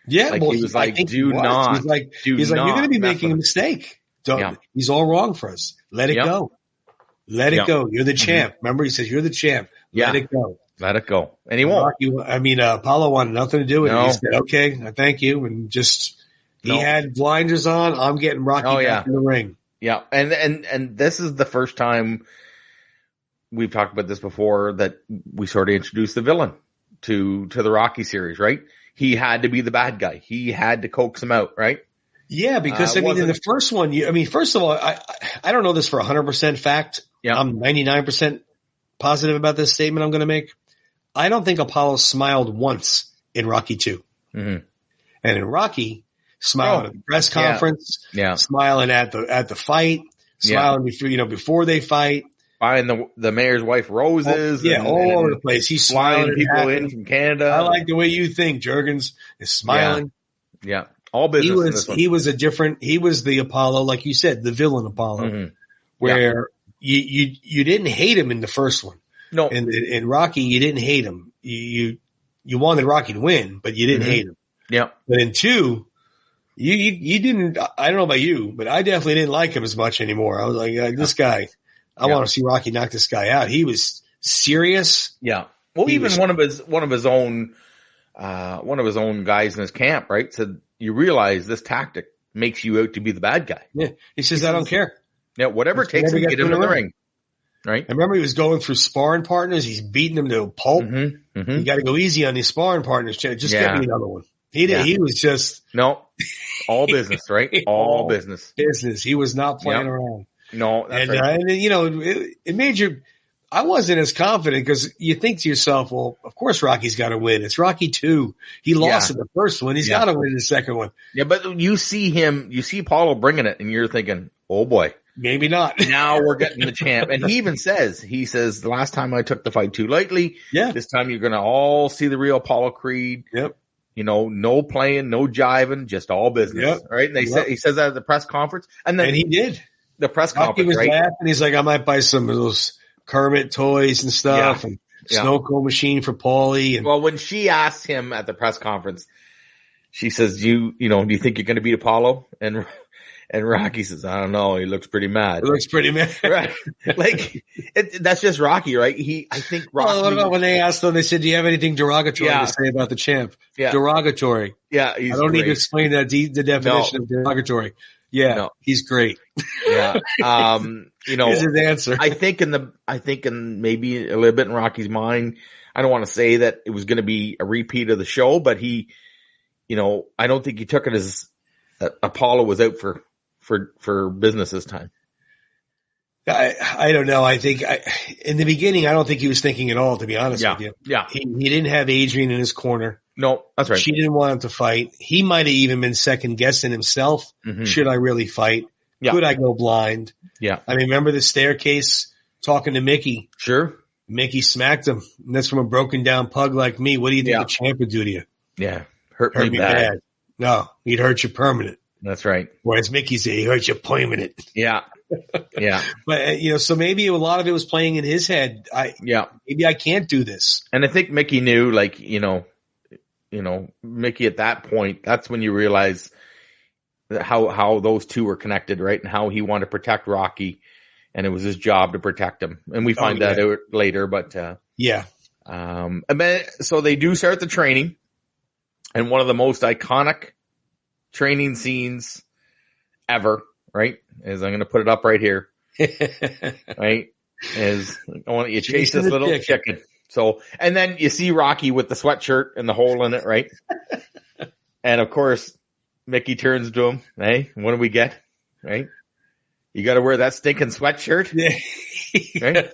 Yeah, like he was like, "Do not." He's like, "You're going to be making a mistake. He's all wrong for us. Let it go. Let it go. You're the champ." Remember, he says, "You're the champ. Let it go. Let it go." And he won't. Apollo wanted nothing to do with it. He said, "Okay, thank you," and just he had blinders on. I'm getting Rocky back in the ring. Yeah, and this is the first time we've talked about this before that we sort of introduced the villain. to the Rocky series, right? He had to be the bad guy. He had to coax him out, right? Yeah, because in the first one, first of all, I don't know this for 100% fact. Yeah. I'm 99% positive about this statement I'm going to make. I don't think Apollo smiled once in Rocky 2. Mm-hmm. And in Rocky, smiling at the press conference, smiling at the fight, smiling before they fight. Buying the mayor's wife roses. All over the place. He's smiling. People in from Canada. I like the way you think, Juergens is smiling. Yeah. All business. He was the Apollo, like you said, the villain Apollo, where you didn't hate him in the first one. No. In Rocky, you didn't hate him. You wanted Rocky to win, but you didn't hate him. Yeah. But in 2, you didn't, I don't know about you, but I definitely didn't like him as much anymore. I was like this guy, I want to see Rocky knock this guy out. He was serious. Yeah. Well, one of his own guys in his camp, right, said, you realize this tactic makes you out to be the bad guy. Yeah. He says, I don't care. Yeah. Whatever it takes to get him in the ring. Right. I remember he was going through sparring partners. He's beating them to a pulp. Mm-hmm. Mm-hmm. You got to go easy on these sparring partners. Just get me another one. He did. He was just all business, right? All business. He was not playing around. No, that's right. And it made you. I wasn't as confident because you think to yourself, well, of course Rocky's got to win. It's Rocky 2. He lost in the first one. He's got to win in the second one. Yeah, but you see Apollo bringing it, and you're thinking, oh boy. Maybe not. Now we're getting the champ. And he even says, the last time I took the fight too lightly. Yeah. This time you're going to all see the real Apollo Creed. Yep. No playing, no jiving, just all business. Yep. Right. And he says that at the press conference. And he did. The press conference, he was laughing. He's like, I might buy some of those Kermit toys and stuff and snow cone machine for Paulie. And well, when she asked him at the press conference, she says, do you think you're going to beat Apollo? And Rocky says, I don't know. He looks pretty mad. Right. Like, that's just Rocky, right? I think Rocky. Well, what about when they asked him, they said, do you have anything derogatory to say about the champ? Yeah. Derogatory. Yeah. I don't need to explain that the definition of derogatory. Yeah. He's great. Yeah. Here's his answer. I think in maybe a little bit in Rocky's mind, I don't want to say that it was going to be a repeat of the show, but he, I don't think he took it as Apollo was out for business this time. I don't know. I think in the beginning, I don't think he was thinking at all, to be honest with you. Yeah. He didn't have Adrian in his corner. No, that's right. She didn't want him to fight. He might have even been second guessing himself. Mm-hmm. Should I really fight? Yeah. Could I go blind? Yeah. I mean, remember the staircase talking to Mickey? Sure. Mickey smacked him. And that's from a broken down pug like me. What do you think the champ would do to you? Yeah. Hurt me bad. No, he'd hurt you permanent. That's right. Whereas Mickey said he hurt you permanent. Yeah. Yeah. But, so maybe a lot of it was playing in his head. Maybe I can't do this. And I think Mickey knew, like, Mickey at that point, that's when you realize how those two were connected, right? And how he wanted to protect Rocky, and it was his job to protect him. And we find that out later, but, and then, so they do start the training, and one of the most iconic training scenes ever, right? Is I'm going to put it up right here, right? Is I want you to chase this little chicken. So, and then you see Rocky with the sweatshirt and the hole in it, right? And of course, Mickey turns to him, hey, what do we get? Right? You got to wear that stinking sweatshirt. Yeah. Right?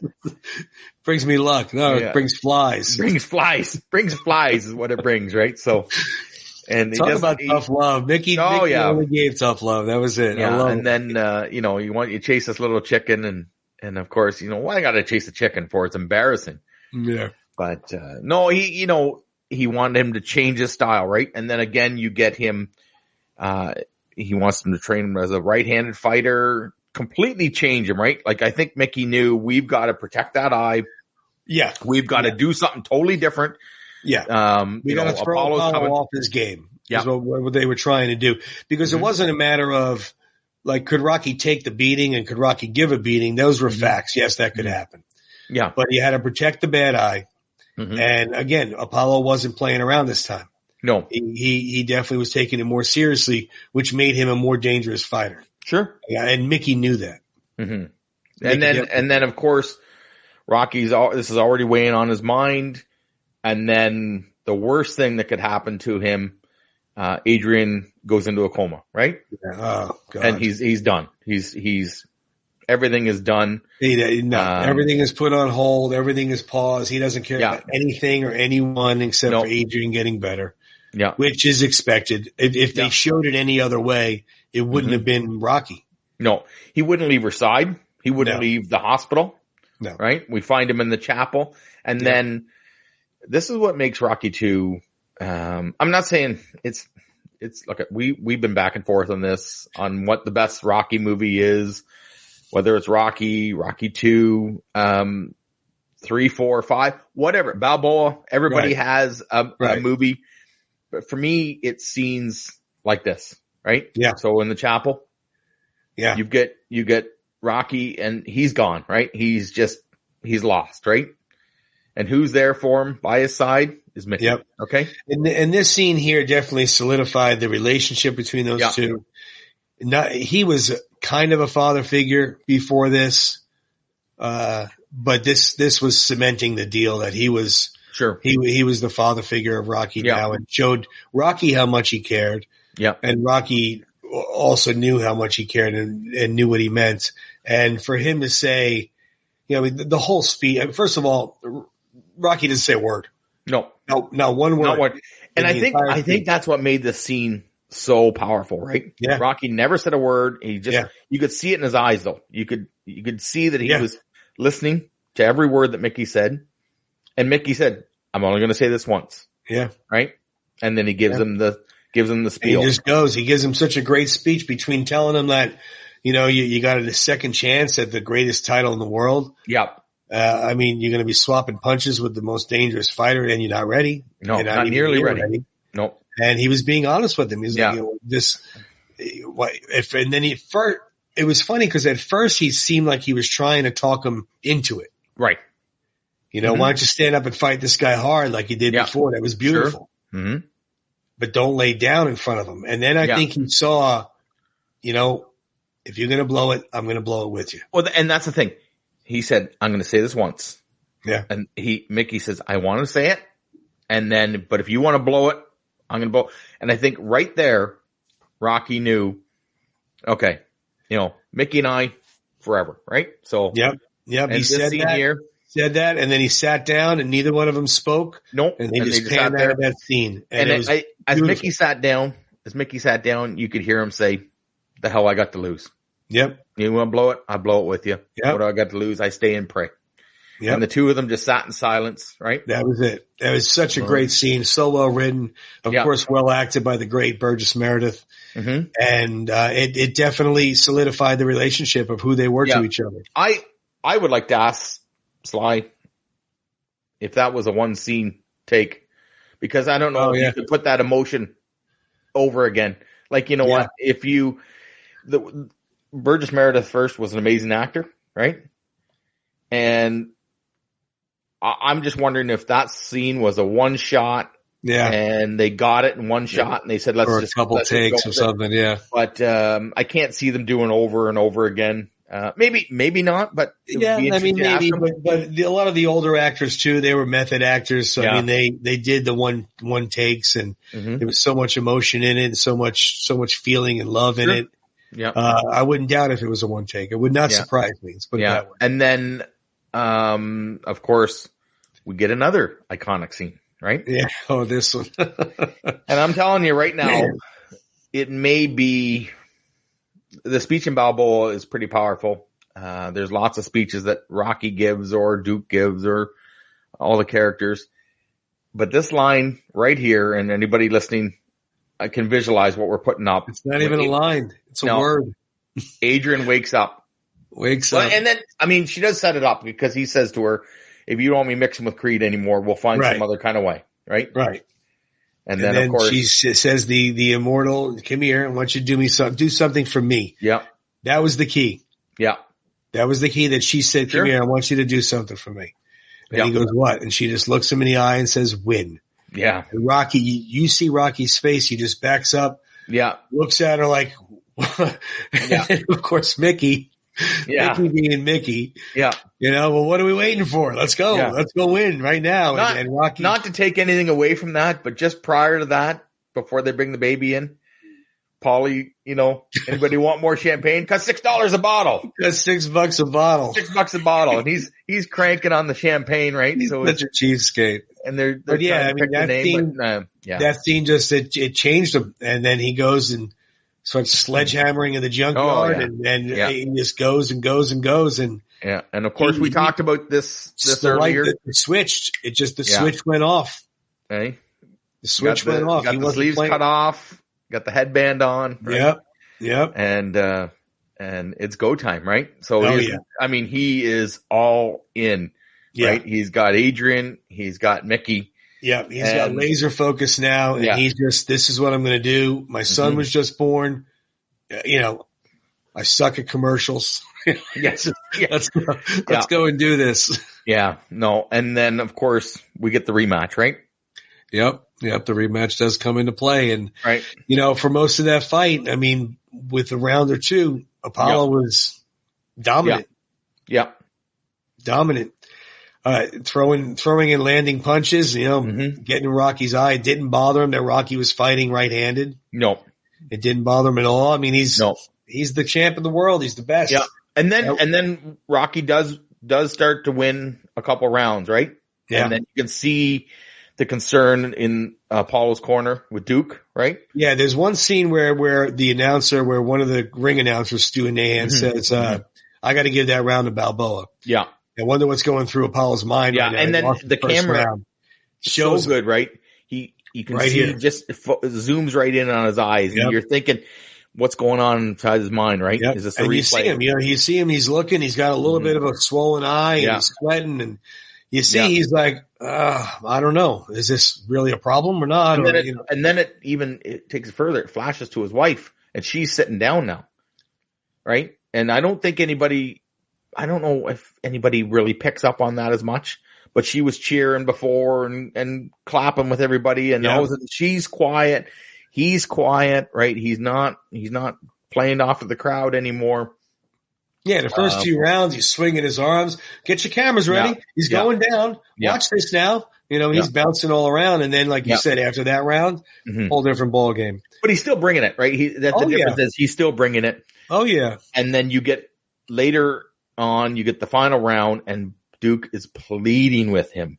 Brings me luck. No, it brings flies. Brings flies is what it brings, right? So, and talk about tough love. Mickey only gave tough love. That was it. Yeah. And then, you chase this little chicken and of course, what I got to chase a chicken for? It's embarrassing. Yeah. But, no, he wanted him to change his style, right? And then again, you get him, he wants him to train him as a right-handed fighter, completely change him, right? Like, I think Mickey knew we've got to protect that eye. Yeah. We've got to do something totally different. Yeah. We got to throw Apollo off his game. Yeah. Is what they were trying to do. Because it wasn't a matter of, like, could Rocky take the beating and could Rocky give a beating? Those were facts. Yes, that could happen. Yeah. But he had to protect the bad eye. Mm-hmm. And again, Apollo wasn't playing around this time. No. He definitely was taking it more seriously, which made him a more dangerous fighter. Sure. Yeah. And Mickey knew that. Mm-hmm. And then of course, this is already weighing on his mind. And then the worst thing that could happen to him, Adrian goes into a coma, right? Yeah. Oh, God. And he's done. He's everything is done. Everything is put on hold. Everything is paused. He doesn't care about anything or anyone except for Adrian getting better. Yeah. Which is expected. If they showed it any other way, it wouldn't have been Rocky. No, he wouldn't leave her side. He wouldn't leave the hospital. No. Right? We find him in the chapel. And then this is what makes Rocky 2. I'm not saying it's look, we've been back and forth on this, on what the best Rocky movie is, whether it's Rocky 2, 3, 4, 5, whatever. Balboa, everybody has a movie. But for me, it's scenes like this, right? Yeah. So in the chapel, you get Rocky and he's gone, right? He's lost, right? And who's there for him by his side is Mickey. Yep. Okay. And this scene here definitely solidified the relationship between those two. He was kind of a father figure before this, but this was cementing the deal that he was. Sure. He was the father figure of Rocky now, and showed Rocky how much he cared. Yeah. And Rocky also knew how much he cared and knew what he meant. And for him to say, the whole speech, first of all, Rocky didn't say a word. No, not one word. Not one. And I think that's what made this scene so powerful, right? Yeah. Rocky never said a word. He just, you could see it in his eyes though. You could see that he was listening to every word that Mickey said. And Mickey said, I'm only going to say this once. Yeah. Right. And then he gives him the spiel. And he just goes, he gives him such a great speech between telling him that, you got a second chance at the greatest title in the world. Yep. You're going to be swapping punches with the most dangerous fighter and you're not ready. No, you're not nearly ready. No. And he was being honest with him. He's like, and then it was funny because at first he seemed like he was trying to talk him into it. Right. Why don't you stand up and fight this guy hard like you did before? That was beautiful. Sure. Mm-hmm. But don't lay down in front of him. And then I think he saw, if you're going to blow it, I'm going to blow it with you. Well, and that's the thing. He said, I'm going to say this once. Yeah. And Mickey says, I want to say it. And then, but if you want to blow it, I'm going to blow. And I think right there, Rocky knew, okay, Mickey and I forever, right? So, yep. He said that, and then he sat down, and neither one of them spoke. Nope. And they just panned out of that scene. And as Mickey sat down, you could hear him say, "The hell I got to lose." Yep. You want to blow it? I blow it with you. Yep. What do I got to lose? I stay and pray. Yep. And the two of them just sat in silence, right? That was it. That was such a great scene. So well written. Of course, well acted by the great Burgess Meredith. Mm-hmm. And it definitely solidified the relationship of who they were to each other. I would like to ask Sly if that was a one scene take, because I don't know if you could put that emotion over again. Like, what? If Burgess Meredith first was an amazing actor, right? And I'm just wondering if that scene was a one shot. Yeah. And they got it in one shot and they said, let's just a couple takes or something. Yeah. But, I can't see them doing over and over again. Maybe not, but maybe, but a lot of the older actors too, they were method actors. So they did the one takes, and there was so much emotion in it, and so much feeling and love in it. Yeah. I wouldn't doubt if it was a one take. It would not surprise me. Let's put it that way. And then, of course, we get another iconic scene, right? Yeah. Oh, this one. And I'm telling you right now, it may be. The speech in Balboa is pretty powerful. There's lots of speeches that Rocky gives or Duke gives or all the characters. But this line right here, and anybody listening, I can visualize what we're putting up. It's not even a line. It's a word. Adrian wakes up. And then, she does set it up because he says to her, if you don't want me mixing with Creed anymore, we'll find some other kind of way. Right? Right. And then of course she says the immortal, come here, I want you to do something for me. Yeah. That was the key. Yeah. That was the key that she said, come here, I want you to do something for me. And he goes, what? And she just looks him in the eye and says, win. Yeah. And Rocky, you see Rocky's face. He just backs up. Yeah. Looks at her like, and of course, Mickey. Yeah. Mickey being Mickey. Yeah. Well, what are we waiting for? Let's go. Yeah. Let's go win right now. And Rocky. Not to take anything away from that, but just prior to that, before they bring the baby in, Paulie, anybody want more champagne? Cost $6 a bottle. That's $6 a bottle. $6 a bottle. And he's cranking on the champagne, right? He's such a cheapskate. And they're that scene, that scene just, it changed him. And then he goes and starts sledgehammering in the junkyard and he just goes and goes and goes. And yeah. And of course we talked about this earlier. It switched. Switch went off. Hey. The switch went off. Got the sleeves cut off. Got the headband on. Right? Yep. And it's go time, right? So he is all in, right? He's got Adrian. He's got Mickey. Yeah. He's got laser focus now. And he's just, this is what I'm going to do. My son was just born. I suck at commercials. Yes. Let's go and do this. Yeah. No. And then of course we get the rematch, right? Yep. The rematch does come into play. And, right. For most of that fight, with a round or two, Apollo was dominant. Yeah. Dominant. Throwing and landing punches, getting in Rocky's eye. It didn't bother him that Rocky was fighting right-handed. No. It didn't bother him at all. He's the champ of the world. He's the best. Yeah. And then Rocky does start to win a couple rounds, right? Yeah. And then you can see the concern in Apollo's corner with Duke, right? Yeah, there's one scene where one of the ring announcers, Stu Nahan, says, I got to give that round to Balboa. Yeah. I wonder what's going through Apollo's mind right now. And then the camera shows so good, right? You can see here. Just zooms right in on his eyes, and you're thinking, what's going on inside his mind, right? Yep. Is this a replay? You see him, he's looking, he's got a little bit of a swollen eye, and he's sweating, and you see he's like, I don't know. Is this really a problem or not? And then it takes it further. It flashes to his wife, and she's sitting down now, right? And I don't know if anybody really picks up on that as much, but she was cheering before and clapping with everybody, and she's quiet. He's quiet, right? He's not playing off of the crowd anymore. Yeah, the first few rounds, he's swinging his arms. Get your cameras ready. Yeah, he's going down. Watch this now. He's bouncing all around. And then, like you said, after that round, whole different ball game. But he's still bringing it, right? The difference is he's still bringing it. Oh, yeah. And then you get later on, you get the final round, and Duke is pleading with him.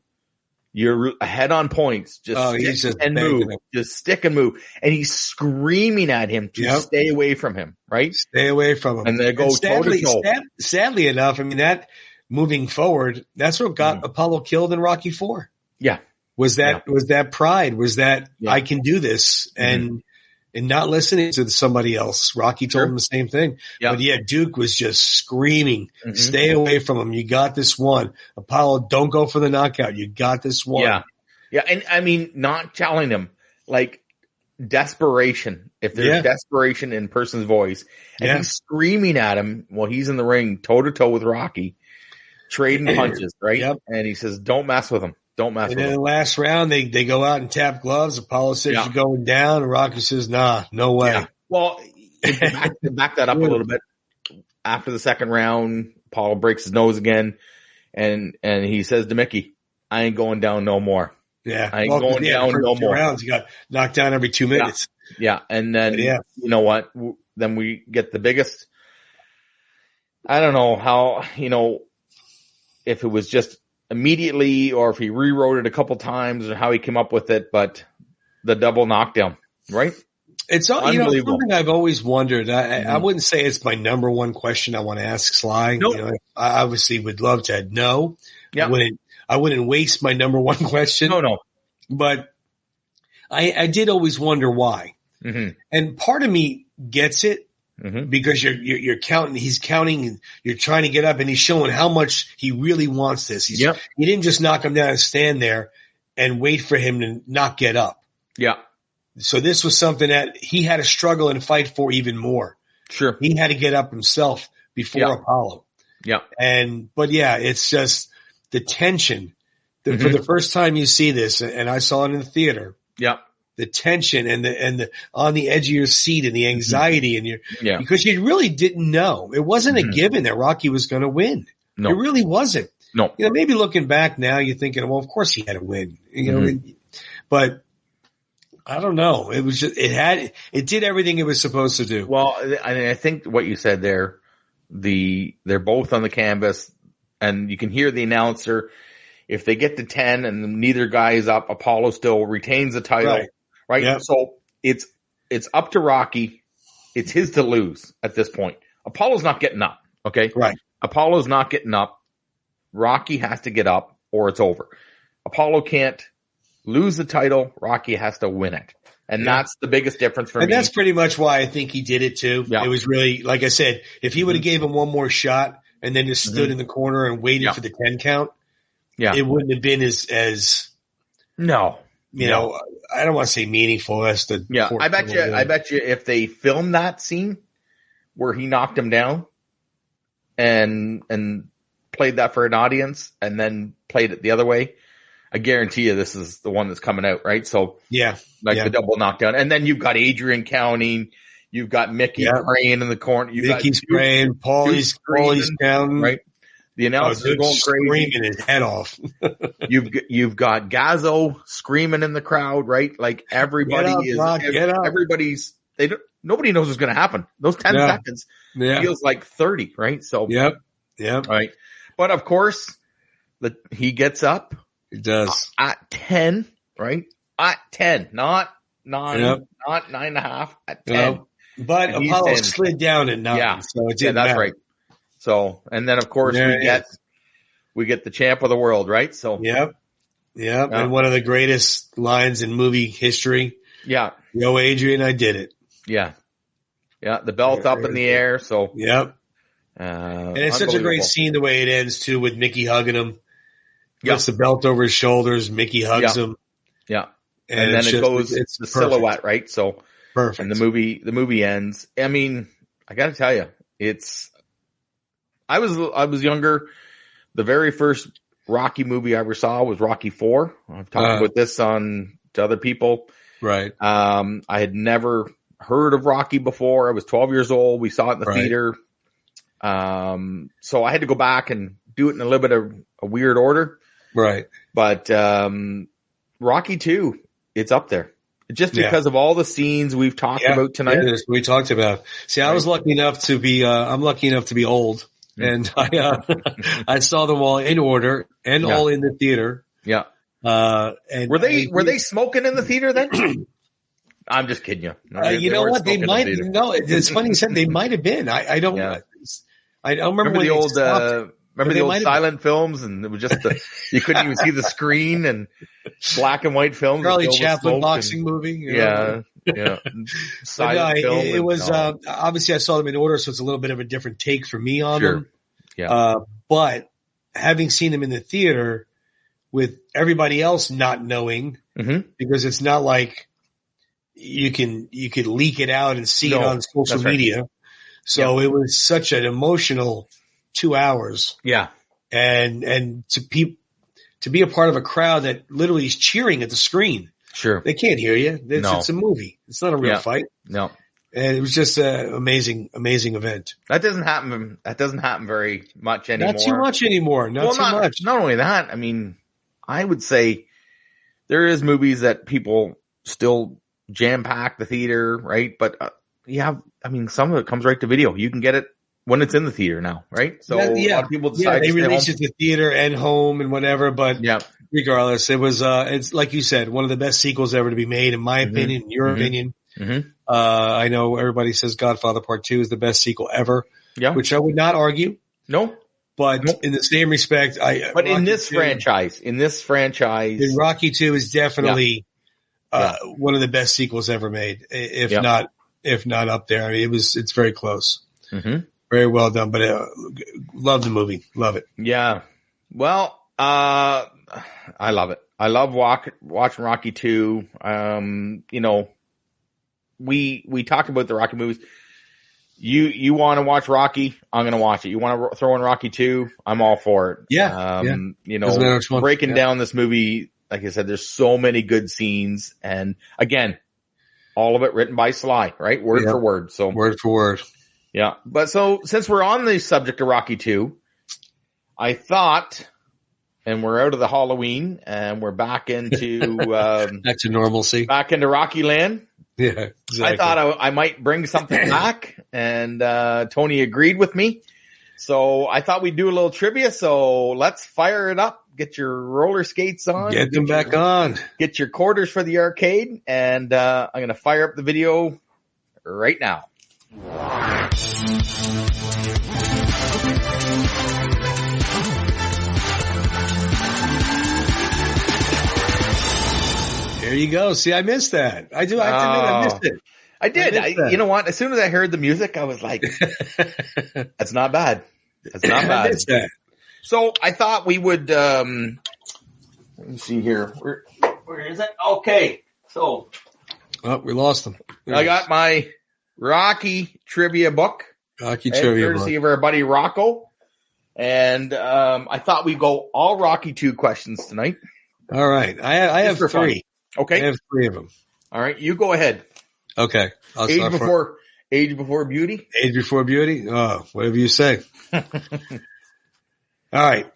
You're ahead on points. Just stick and move. Just stick and move. And he's screaming at him to stay away from him, right? Stay away from him. And they go toe to toe. Sadly enough, that moving forward, that's what got Apollo killed in Rocky IV. Yeah. Was that pride? Was that I can do this and not listening to somebody else? Rocky told him the same thing. Yeah. But Duke was just screaming, stay away from him. You got this one. Apollo, don't go for the knockout. You got this one. Yeah. Yeah. And not telling him like desperation. If there's desperation in a person's voice and he's screaming at him while he's in the ring toe to toe with Rocky, trading punches, right? Yep. And he says, don't mess with him. Don't mess with him. And then the last round, they go out and tap gloves. Apollo says you're going down, and Rocky says, nah, no way. Yeah. Well, to back that up a little bit, after the second round, Apollo breaks his nose again, and he says to Mickey, I ain't going down no more. Yeah. I ain't going down no more. Rounds, you got knocked down every 2 minutes. Yeah. And then, you know what? Then we get the biggest, I don't know how, if it was just immediately or if he rewrote it a couple times or how he came up with it, but the double knockdown, right? It's unbelievable. Something I've always wondered. I wouldn't say it's my number one question I want to ask Sly. Nope. I obviously would love to know. Yeah. I wouldn't waste my number one question. No. But I did always wonder why. Mm-hmm. And part of me gets it. Mm-hmm. Because you're counting, he's counting, you're trying to get up, and he's showing how much he really wants this. He didn't just knock him down and stand there and wait for him to not get up. Yeah. So this was something that he had to struggle and fight for even more. Sure. He had to get up himself before Apollo. Yeah. It's just the tension. For the first time you see this, and I saw it in the theater. Yeah. the tension and the on the edge of your seat and the anxiety and because you really didn't know. It wasn't a given that Rocky was going to win. No. It really wasn't. No. Maybe looking back now, you're thinking, well, of course he had to win. But I don't know. It was just it did everything it was supposed to do. Well, I think what you said there, they're both on the canvas, and you can hear the announcer. If they get to 10 and neither guy is up, Apollo still retains the title, right? Yep. So it's up to Rocky. It's his to lose at this point. Apollo's not getting up, okay? Right. Apollo's not getting up. Rocky has to get up or it's over. Apollo can't lose the title. Rocky has to win it. And that's the biggest difference for me. And that's pretty much why I think he did it too. Yeah. It was really, like I said, if he would have gave him one more shot and then just stood in the corner and waited for the 10 count, it wouldn't have been as no. You know, I don't want to say meaningful as the I bet you if they filmed that scene where he knocked him down and played that for an audience and then played it the other way, I guarantee you this is the one that's coming out, right? So the double knockdown. And then you've got Adrian counting, you've got Mickey praying in the corner, Mickey's praying, Paulie's counting, right? The announcer's going crazy, screaming his head off. You've got Gazzo screaming in the crowd, right? Like everybody everybody's nobody knows what's going to happen. Those 10 seconds feels like 30, right? So right. But of course, he gets up. He does at 10, right? At 10, not 9, not 9.5. At 10, but Apollo slid down at 9. Yeah, so it didn't that's matter. Right. So, and then of course we get the champ of the world, right? So, and one of the greatest lines in movie history. Yeah. Yo, Adrian, I did it. Yeah. Yeah. The belt up in the air. So, and it's such a great scene the way it ends too, with Mickey hugging him. Puts the belt over his shoulders. Mickey hugs him. Yeah. And then it goes, it's the silhouette, right? So perfect. And the movie ends. I mean, I got to tell you, I was younger. The very first Rocky movie I ever saw was Rocky IV. I've talked about this to other people. Right. I had never heard of Rocky before. I was 12 years old. We saw it in the theater. So I had to go back and do it in a little bit of a weird order. Right. But Rocky II, it's up there. Just because of all the scenes we've talked about tonight. Yeah, we talked about. See, I was lucky enough to be, I'm lucky enough to be old. And I saw them all in order and all in the theater. Yeah. And were they smoking in the theater then? I'm just kidding you. You know what? They might. No, it's funny you said they might have been. I don't. Yeah. I don't remember the old. Remember the old silent films, and it was just you couldn't even see the screen, and black and white films. Charlie Chaplin boxing movie. Yeah. Silent film. It was obviously I saw them in order, so it's a little bit of a different take for me on them. Yeah. But having seen them in the theater with everybody else not knowing, because it's not like you could leak it out and see it on social media. So it was such an emotional 2 hours. Yeah. And to be a part of a crowd that literally is cheering at the screen. Sure. They can't hear you. It's a movie. It's not a real fight. No. And it was just an amazing event. That doesn't happen very much anymore. Not too much anymore. Not too much. Not only that, I mean, I would say there is movies that people still jam pack the theater, right? But some of it comes right to video. You can get it when it's in the theater now, right? So a lot of people decide they release it to theater and home and whatever, but yeah. Regardless, it was it's like you said, one of the best sequels ever to be made, in my opinion, in your opinion. I know everybody says Godfather Part 2 is the best sequel ever, which I would not argue. No. But in the same respect, in this franchise, Rocky 2 is definitely one of the best sequels ever made, if not up there. I mean, it's very close. Very well done, but love the movie. Love it. Yeah. Well, I love it. I love watching Rocky 2. We talk about the Rocky movies. You want to watch Rocky? I'm going to watch it. You want to throw in Rocky 2? I'm all for it. Yeah. Breaking down this movie like I said, there's so many good scenes. And again, all of it written by Sly, right? Word for word. So word for word. Yeah. But so since we're on the subject of Rocky 2, I thought, and we're out of the Halloween and we're back into, back to normalcy, back into Rocky Land. Yeah. Exactly. I thought I might bring something back, and Tony agreed with me. So I thought we'd do a little trivia. So let's fire it up. Get your roller skates on. Get them back on. Get your quarters for the arcade. And I'm going to fire up the video right now. There you go. See, I missed that. I do. I have to admit, I missed it. I did. You know what? As soon as I heard the music, I was like, that's not bad. That's not bad. I missed that. So I thought we would, let me see here. Where is it? Okay. So. Oh, we lost them. I got my Rocky trivia book. Rocky trivia book. Courtesy of our buddy Rocco. And, I thought we'd go all Rocky 2 questions tonight. All right. I have 3. Fun. Okay. I have 3 of them. All right. You go ahead. Okay. Age before beauty. Age before beauty. Oh, whatever you say. All right.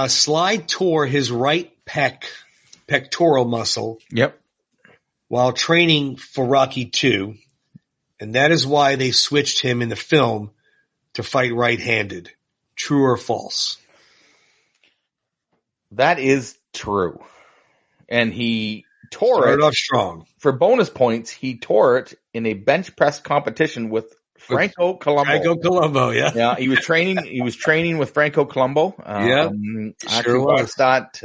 Sly tore his right pectoral muscle. Yep. While training for Rocky 2. And that is why they switched him in the film to fight right-handed. True or false? That is true. And he started off strong. For bonus points, he tore it in a bench press competition with Franco Columbu. Franco Columbu, yeah. Yeah, he was training with Franco Columbu. Actually watched that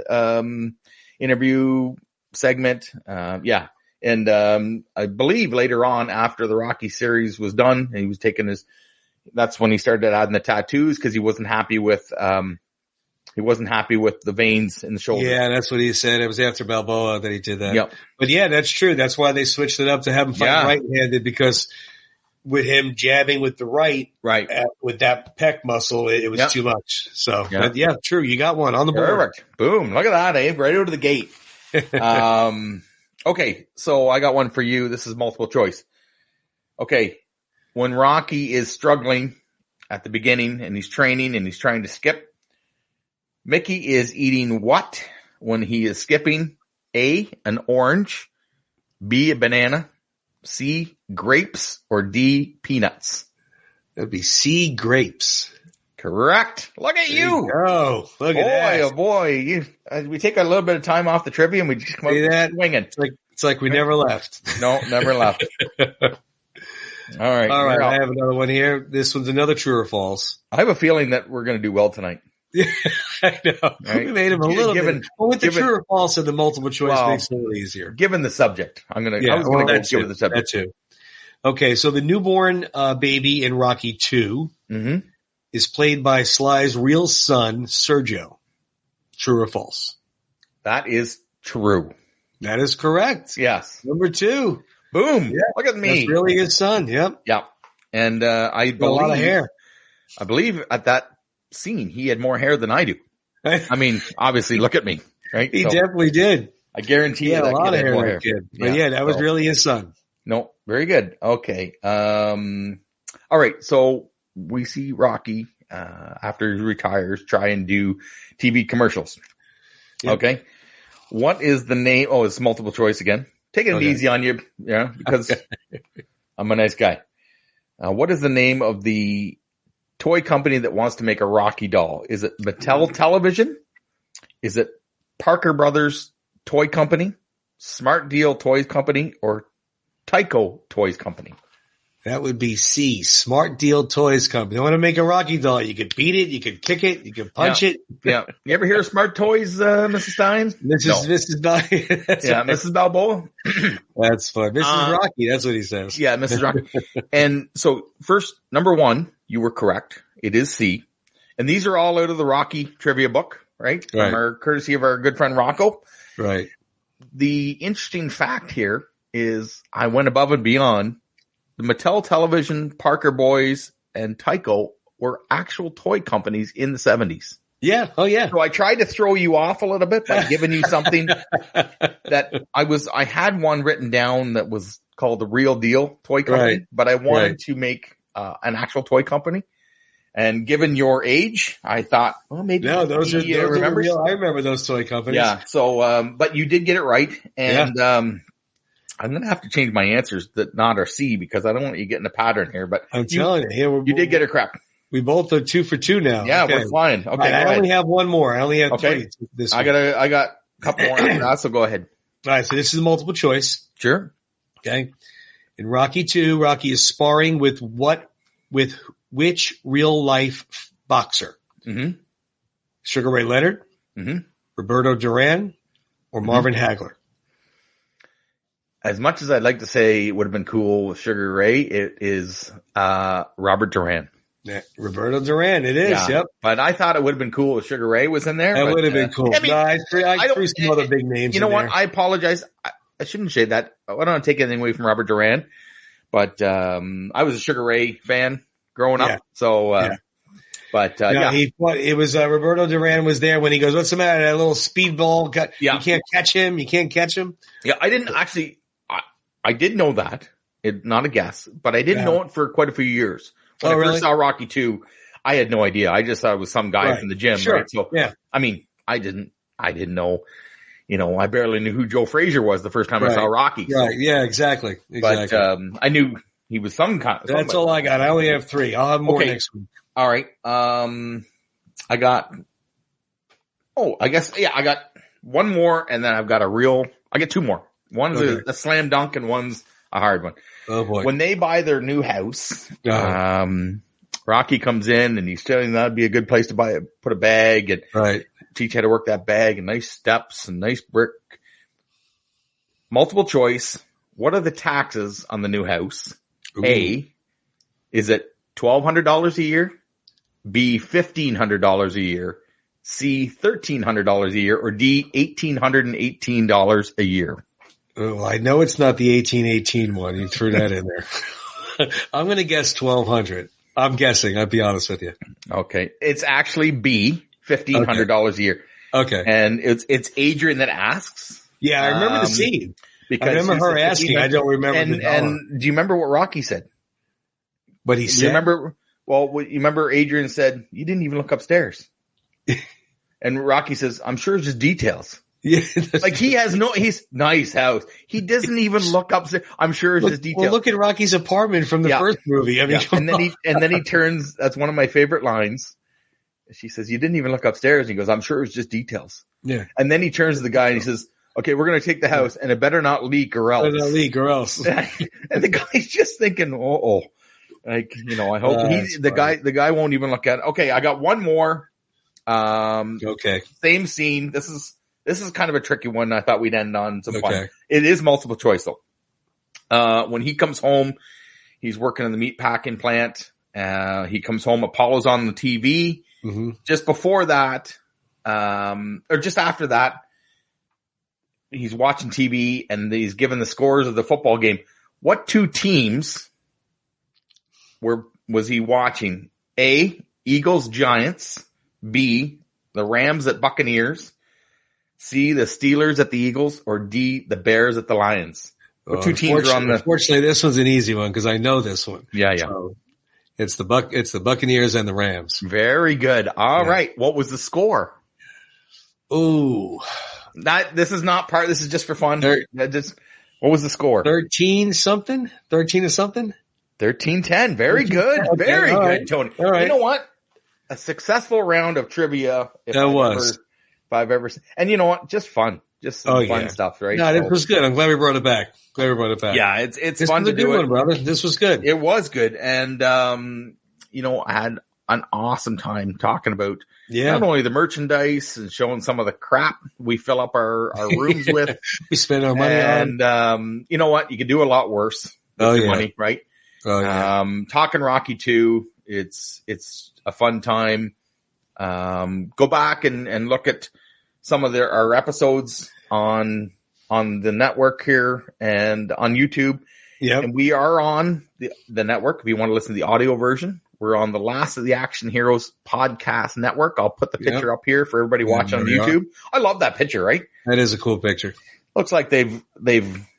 interview segment. And I believe later on, after the Rocky series was done, he was taking that's when he started adding the tattoos because he wasn't happy with the veins in the shoulder. Yeah, that's what he said. It was after Balboa that he did that. Yep. But yeah, that's true. That's why they switched it up to have him fight right-handed, because with him jabbing with the right, with that pec muscle, it was too much. So true. You got one on the board. Perfect. Boom. Look at that, Abe. Right out of the gate. Okay. So I got one for you. This is multiple choice. Okay. When Rocky is struggling at the beginning and he's training and he's trying to skip, Mickey is eating what when he is skipping? A, an orange, B, a banana, C, grapes, or D, peanuts? That'd be C, grapes. Correct. Look at you. Oh, look at that. Oh boy. We take a little bit of time off the trivia and we just come out swinging. It's like we never left. No, never left. All right. I have another one here. This one's another true or false. I have a feeling that we're going to do well tonight. Yeah, I know. Right? We made him a little bit. Well, with the true or false and the multiple choice makes it a little easier. Given the subject, I was going to go give it the subject. That too. Okay, so the newborn baby in Rocky 2 is played by Sly's real son, Sergio. True or false? That is true. That is correct. Yes. Number 2. Boom. Yeah. Look at me. That's really his son. Yep. Yeah. And I believe a lot of hair. I believe at that scene he had more hair than I do. I mean, obviously, look at me, right? He definitely did. I guarantee he had that a lot of hair. More hair. Kid. But that was really his son. No, very good. Okay. All right. So we see Rocky after he retires try and do TV commercials. Yep. Okay. What is the name? Oh, it's multiple choice again. Taking it easy on you, because I'm a nice guy. What is the name of the toy company that wants to make a Rocky doll? Is it Mattel Television? Is it Parker Brothers Toy Company, Smart Deal Toys Company, or Tyco Toys Company? That would be C, Smart Deal Toys Company. They want to make a Rocky doll. You could beat it, you could kick it, you could punch it. Yeah. You ever hear of Smart Toys, Mrs. Stein? Mrs. Mrs. Balboa. That's fun. Mrs. Rocky, that's what he says. Yeah, Mrs. Rocky. And so first, number 1, you were correct. It is C. And these are all out of the Rocky trivia book, right? From our courtesy of our good friend Rocco. Right. The interesting fact here is I went above and beyond. The Mattel Television, Parker Boys, and Tyco were actual toy companies in the 70s. Yeah. Oh, yeah. So I tried to throw you off a little bit by giving you something that I had one written down that was called the Real Deal Toy Company, but I wanted to make an actual toy company. And given your age, I thought, well, maybe. No, those are real. I remember those toy companies. Yeah. So, but you did get it right. And, I'm going to have to change my answers that not are C because I don't want you getting a pattern here, but I'm telling you, you did get it correct. We both are 2 for 2 now. Yeah, we're fine. Okay. Right, I only have one more. I only have 3 this week. I got a couple more after that, so go ahead. All right. So this is multiple choice. Sure. Okay. In Rocky 2, Rocky is sparring with which real life boxer? Mm-hmm. Sugar Ray Leonard, Roberto Duran, or Marvin Hagler? As much as I'd like to say it would have been cool with Sugar Ray, it is Robert Duran. Yeah, Roberto Duran, it is. Yep. But I thought it would have been cool if Sugar Ray was in there. That would have been cool. I mean, I threw some other big names. You know what? I apologize. I shouldn't say that. I don't want to take anything away from Robert Duran, but I was a Sugar Ray fan growing up. So, but it was Roberto Duran was there when he goes, "What's the matter? That little speedball? You can't catch him. You can't catch him." Yeah, I didn't actually. I did know that. Not a guess, but I didn't know it for quite a few years. When I first saw Rocky 2, I had no idea. I just thought it was some guy from the gym. Sure. Right? So, I mean, I didn't know, I barely knew who Joe Frazier was the first time I saw Rocky. So. Right. Yeah, exactly. But, I knew he was some kind of. That's all I got. I only have 3. I'll have more next week. All right. I got one more and then I've got I get 2 more. One's a slam dunk and one's a hard one. Oh boy. When they buy their new house, Rocky comes in and he's telling them that'd be a good place to put a bag and teach how to work that bag and nice steps and nice brick. Multiple choice. What are the taxes on the new house? Ooh. A, is it $1,200 a year? B, $1,500 a year? C, $1,300 a year? Or D, $1,818 a year? Oh, I know it's not the 1818 one. You threw that in there. I'm going to guess 1,200. I'm guessing. I'll be honest with you. Okay. It's actually B, $1,500 a year. Okay. And it's Adrian that asks. Yeah, I remember the scene. Because I remember her asking. I don't remember the dollar. And do you remember what Rocky said? What he said? You remember Adrian said, you didn't even look upstairs. And Rocky says, I'm sure it's just details. Yeah, like he's nice house. He doesn't even look upstairs. I'm sure it's just details. Well, look at Rocky's apartment from the first movie. I mean, and then he turns, that's one of my favorite lines. She says, you didn't even look upstairs. And he goes, I'm sure it's just details. Yeah. And then he turns to the guy and he says, okay, we're going to take the house and it better not leak or else. Better not leak or else. And the guy's just thinking, like, I hope the guy won't even look at it. Okay. I got one more. Okay. Same scene. This is kind of a tricky one. I thought we'd end on some fun. It is multiple choice though. When he comes home, he's working in the meat packing plant. He comes home, Apollo's on the TV. Mm-hmm. Just before that, or just after that, he's watching TV and he's given the scores of the football game. What 2 teams was he watching? A, Eagles, Giants. B, the Rams at Buccaneers. C, the Steelers at the Eagles. Or D, the Bears at the Lions. What 2 teams are on the? Unfortunately, this one's an easy one because I know this one. Yeah. So it's the Buccaneers and the Rams. Very good. All right. What was the score? Ooh. This is not part. This is just for fun. What was the score? 13 something. 13-something. 13-10. Very good. Okay. Very good, Tony. All right. You know what? A successful round of trivia. If I've ever, and you know what? Just fun. Just some fun stuff, right? No, this was good. I'm glad we brought it back. Yeah, it's fun to do it, brother. This was good. It was good, and I had an awesome time talking about not only the merchandise and showing some of the crap we fill up our rooms with. We spend our money on. And you know what? You can do a lot worse with your money, right? Oh, yeah. Talking Rocky 2, it's a fun time. Go back and look at some of our episodes on the network here and on YouTube. Yeah. And we are on the network. If you want to listen to the audio version, We're on the Last of the Action Heroes podcast network. I'll put the picture up here for everybody watching on YouTube. I love that picture, right? That is a cool picture. Looks like they've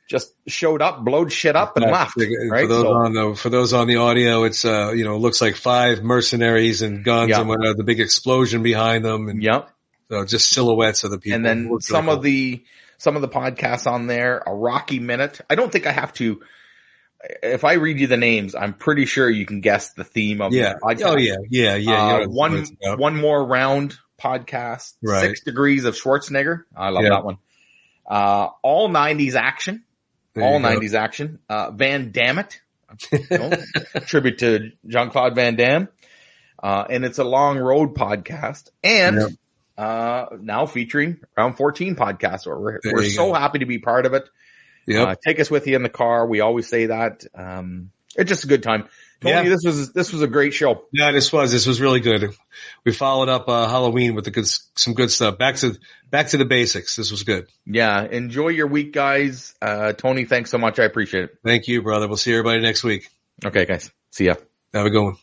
just showed up, blowed shit up, and left. Right? For those on the audio, it's it looks like 5 mercenaries and guns and whatnot, the big explosion behind them, and so just silhouettes of the people. And then some of the podcasts on there, a Rocky Minute. I don't think I have to. If I read you the names, I'm pretty sure you can guess the theme of the podcast. Oh yeah. One more round podcast. Right. 6 Degrees of Schwarzenegger. I love that one. All 90s action. Van Dammit. Tribute to Jean-Claude Van Damme. And it's a Long Road podcast. And now featuring Round 14 podcast. We're so happy to be part of it. Yep. Take us with you in the car. We always say that. It's just a good time. Tony, this was a great show. Yeah, this was really good. We followed up Halloween with some good stuff. Back to the basics. This was good. Yeah, enjoy your week, guys. Tony, thanks so much. I appreciate it. Thank you, brother. We'll see everybody next week. Okay, guys. See ya. Have a good one.